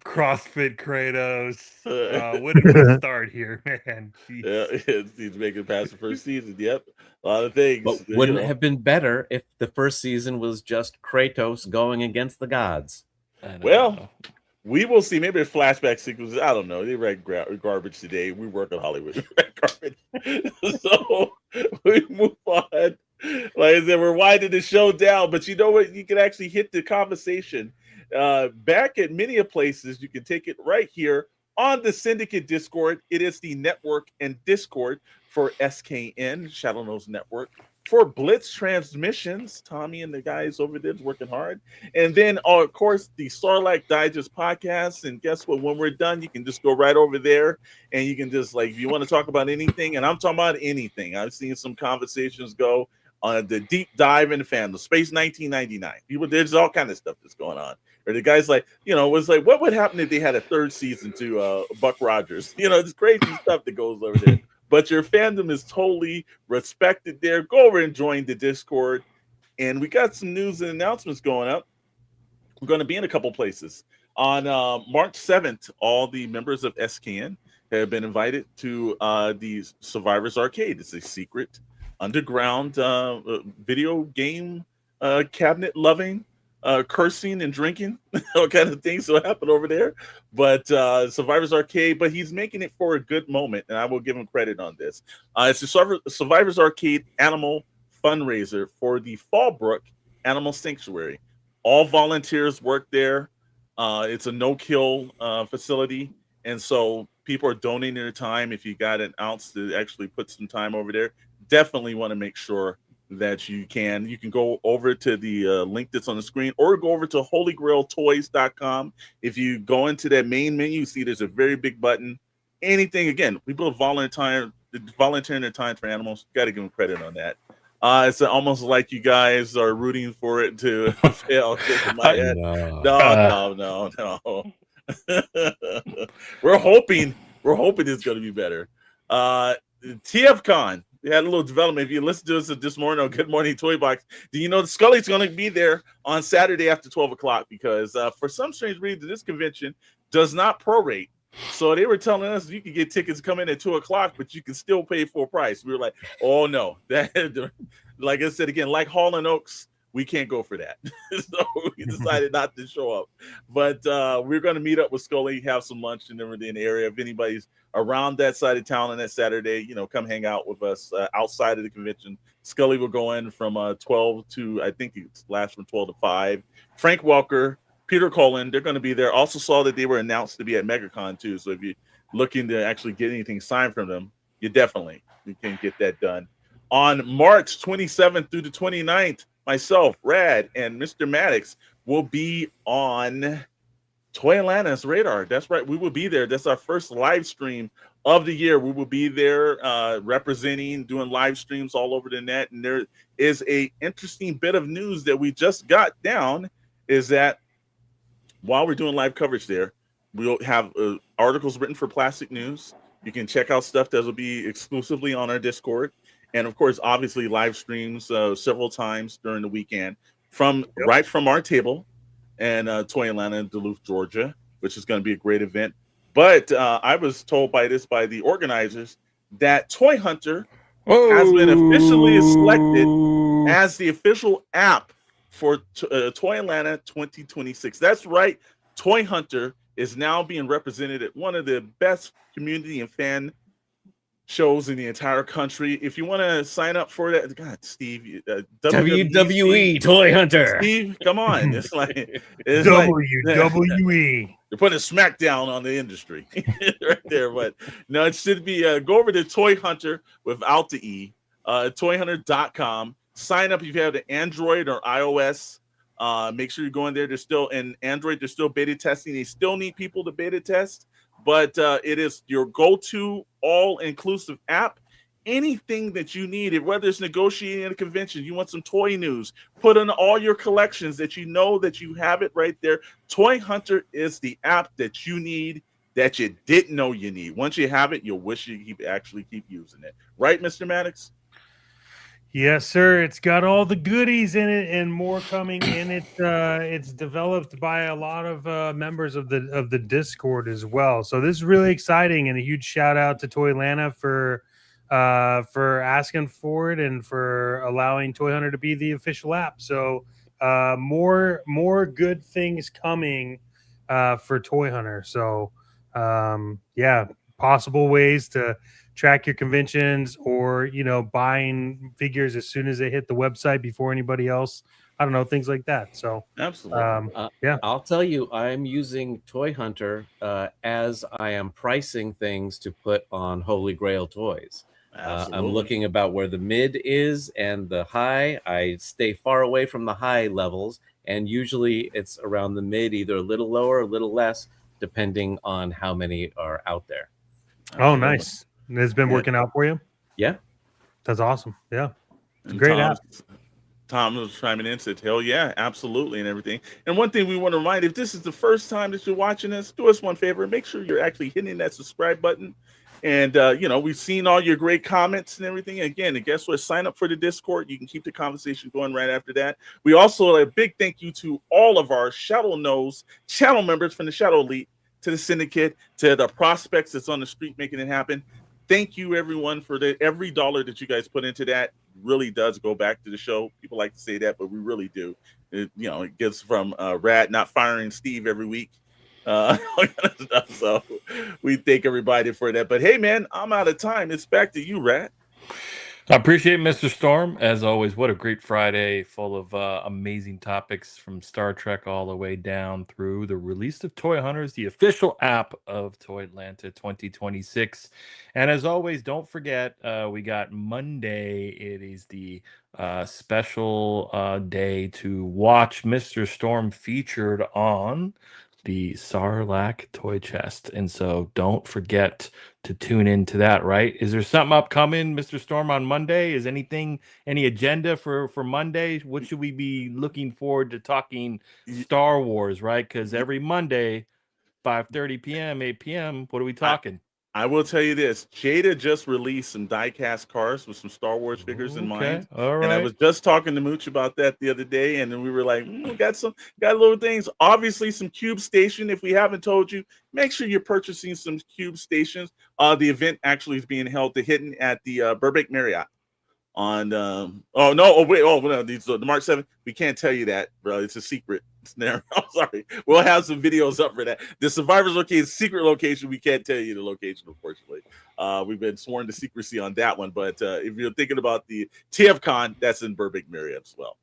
CrossFit Kratos. When did we start here, man? Jeez. Yeah, he's making it past the first season. Yep, a lot of things. But wouldn't it have been better if the first season was just Kratos going against the gods? Well, we will see. Maybe a flashback sequences. I don't know. They read garbage today. We work in Hollywood. They read garbage. So we move on. Like I said, we're winding the show down. But you know what? You can actually hit the conversation back at many places. You can take it right here on the Syndicate Discord. It is the network and Discord for SKN, Shadow Nose Network. For Blitz Transmissions, Tommy and the guys over there is working hard. And then, of course, the Sarlacc Digest podcast. And guess what? When we're done, you can just go right over there and you can just, like, if you want to talk about anything, and I'm talking about anything. I've seen some conversations go on the deep dive into fandom, Space 1999. People, there's all kind of stuff that's going on. Or the guys like, was like, what would happen if they had a 3rd season to Buck Rogers? It's crazy stuff that goes over there. But your fandom is totally respected there. Go over and join the Discord. And we got some news and announcements going up. We're going to be in a couple places. On March 7th, all the members of SKN have been invited to the Survivors Arcade. It's a secret, underground video game cabinet-loving, cursing and drinking, all kind of things will happen over there. But Survivors Arcade, but he's making it for a good moment, and I will give him credit on this. It's the Survivors Arcade Animal Fundraiser for the Fallbrook Animal Sanctuary. All volunteers work there. It's a no-kill facility, and so people are donating their time. If you got an ounce to actually put some time over there, definitely want to make sure that you can go over to the link that's on the screen, or go over to holygrailtoys.com. If you go into that main menu, you see there's a very big button. Anything, again, people are volunteering their time for animals. Got to give them credit on that. It's almost like you guys are rooting for it to fail. No. We're hoping it's going to be better. TFCon. We had a little development. If you listen to us this morning on Good Morning Toy Box, do you know Scully's going to be there on Saturday after 12 o'clock? Because for some strange reason, this convention does not prorate. So they were telling us you can get tickets come in at 2 o'clock, but you can still pay full price. We were like, oh, no. That, like I said, again, like Hall & Oaks, we can't go for that. So we decided not to show up. But we're going to meet up with Scully, have some lunch in the area. If anybody's around that side of town on that Saturday, come hang out with us outside of the convention. Scully will go in from 12 to, I think it lasts from 12 to 5. Frank Welker, Peter Cullen, they're going to be there. Also saw that they were announced to be at MegaCon too. So if you're looking to actually get anything signed from them, you can get that done. On March 27th through the 29th, myself, Rad, and Mr. Maddox will be on Toy Atlanta's radar. That's right. We will be there. That's our first live stream of the year. We will be there representing, doing live streams all over the net. And there is a interesting bit of news that we just got down, is that while we're doing live coverage there, we'll have articles written for Plastic News. You can check out stuff that will be exclusively on our Discord. And of course, obviously live streams several times during the weekend right from our table and Toy Atlanta in Duluth, Georgia, which is going to be a great event. But I was told by the organizers that Toy Hunter has been officially selected as the official app for Toy Atlanta 2026. That's right. Toy Hunter is now being represented at one of the best community and fan shows in the entire country. If you want to sign up for that, God, Steve, WWE Toy Hunter. Steve, come on. It's like WWE. They're putting a smackdown on the industry right there. But no, it should be go over to Toy Hunter without the E, toyhunter.com. Sign up if you have the Android or iOS. Make sure you go in there. There's still in Android, they're still beta testing. They still need people to beta test, but it is your go-to all-inclusive app. Anything that you need, whether it's negotiating at a convention, you want some toy news, put in all your collections that you know that you have it right there. Toy Hunter is the app that you need, that you didn't know you need. Once you have it, you'll wish you actually keep using it. Right, Mr. Maddox? Yes, sir. It's got all the goodies in it and more coming in it. It's developed by a lot of members of the Discord as well. So this is really exciting, and a huge shout out to Toy Atlanta for asking for it and for allowing Toy Hunter to be the official app. So more good things coming for Toy Hunter. So yeah, possible ways to track your conventions, or buying figures as soon as they hit the website before anybody else. I don't know, things like that. So absolutely, yeah. I'll tell you, I'm using Toy Hunter as I am pricing things to put on Holy Grail toys. I'm looking about where the mid is and the high. I stay far away from the high levels, and usually it's around the mid, either a little lower or a little less, depending on how many are out there. Oh, nice. It's been working out for you? Yeah. That's awesome. Yeah. It's a great app. Tom was chiming in and said, hell yeah, absolutely, and everything. And one thing we want to remind, if this is the first time that you're watching us, do us one favor, make sure you're actually hitting that subscribe button. And, we've seen all your great comments and everything. Again, and guess what? Sign up for the Discord. You can keep the conversation going right after that. We also, a big thank you to all of our Shadow Knows channel members, from the Shadow Elite to the Syndicate to the prospects that's on the street making it happen. Thank you, everyone, for every dollar that you guys put into that. Really does go back to the show. People like to say that, but we really do. It gives from Rad not firing Steve every week. So we thank everybody for that. But hey, man, I'm out of time. It's back to you, Rad. I appreciate Mr. Storm. As always, what a great Friday, full of amazing topics from Star Trek all the way down through the release of Toy Hunters, the official app of Toy Atlanta 2026. And as always, don't forget, we got Monday. It is the special day to watch Mr. Storm featured on the Sarlacc toy chest, and so don't forget to tune into that. Right? Is there something upcoming, Mr. Storm, on Monday? Is any agenda for Monday? What should we be looking forward to talking Star Wars? Right? Because every Monday, 5:30 p.m., 8 p.m. What are we talking? I will tell you this: Jada just released some die-cast cars with some Star Wars figures in mind. All right. And I was just talking to Mooch about that the other day, and then we were like, got little things. Obviously, some Cube Station. If we haven't told you, make sure you're purchasing some Cube Stations. The event actually is being held at the Burbank Marriott on the March 7th. We can't tell you that, bro. It's a secret. It's there. I'm sorry. We'll have some videos up for that. The Survivors Location secret location. We can't tell you the location, unfortunately. We've been sworn to secrecy on that one. But if you're thinking about the TFCon, that's in Burbank Marriott as well.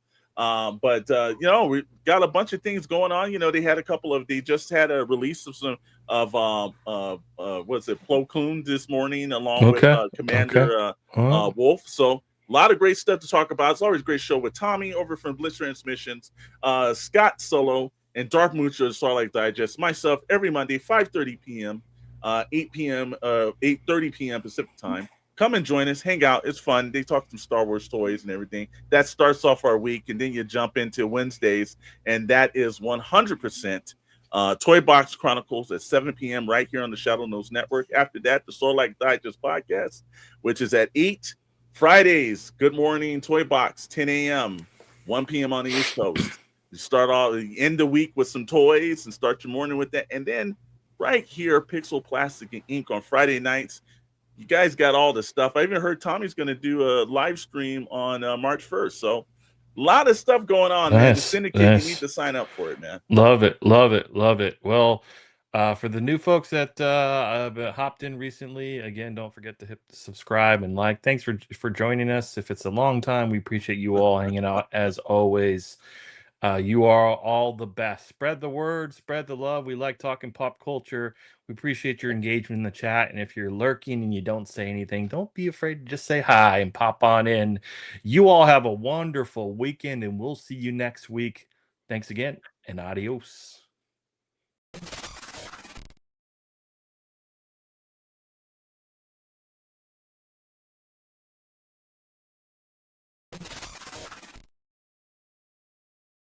We got a bunch of things going on. They had they just had a release of some of Plo Koon this morning, along with Commander Wolf. So a lot of great stuff to talk about. It's always a great show with Tommy over from Blitz Transmissions, Scott Solo, and Darth Moocher of Starlight Digest. Myself every Monday, 5:30 p.m., 8:30 p.m. Pacific time. Come and join us, hang out. It's fun. They talk some Star Wars toys and everything. That starts off our week, and then you jump into Wednesdays, and that is 100% Toy Box Chronicles at 7 p.m. right here on the Shadow Knows Network. After that, the Starlight Digest podcast, which is at 8. Fridays, Good Morning Toy Box, 10 a.m., 1 p.m. on the East Coast. You end the week with some toys and start your morning with that. And then right here, Pixel Plastic and Ink on Friday nights. You guys got all the stuff. I even heard Tommy's going to do a live stream on March 1st. So lot of stuff going on, man. The Yes, Syndicate, yes. you need to sign up for it, man. Love it, love it, love it. Well, for the new folks that hopped in recently, again, don't forget to hit subscribe and like. Thanks for joining us. If it's a long time, we appreciate you all hanging out as always. You are all the best. Spread the word, spread the love. We like talking pop culture. We appreciate your engagement in the chat. And if you're lurking and you don't say anything, don't be afraid to just say hi and pop on in. You all have a wonderful weekend, and we'll see you next week. Thanks again, and adios.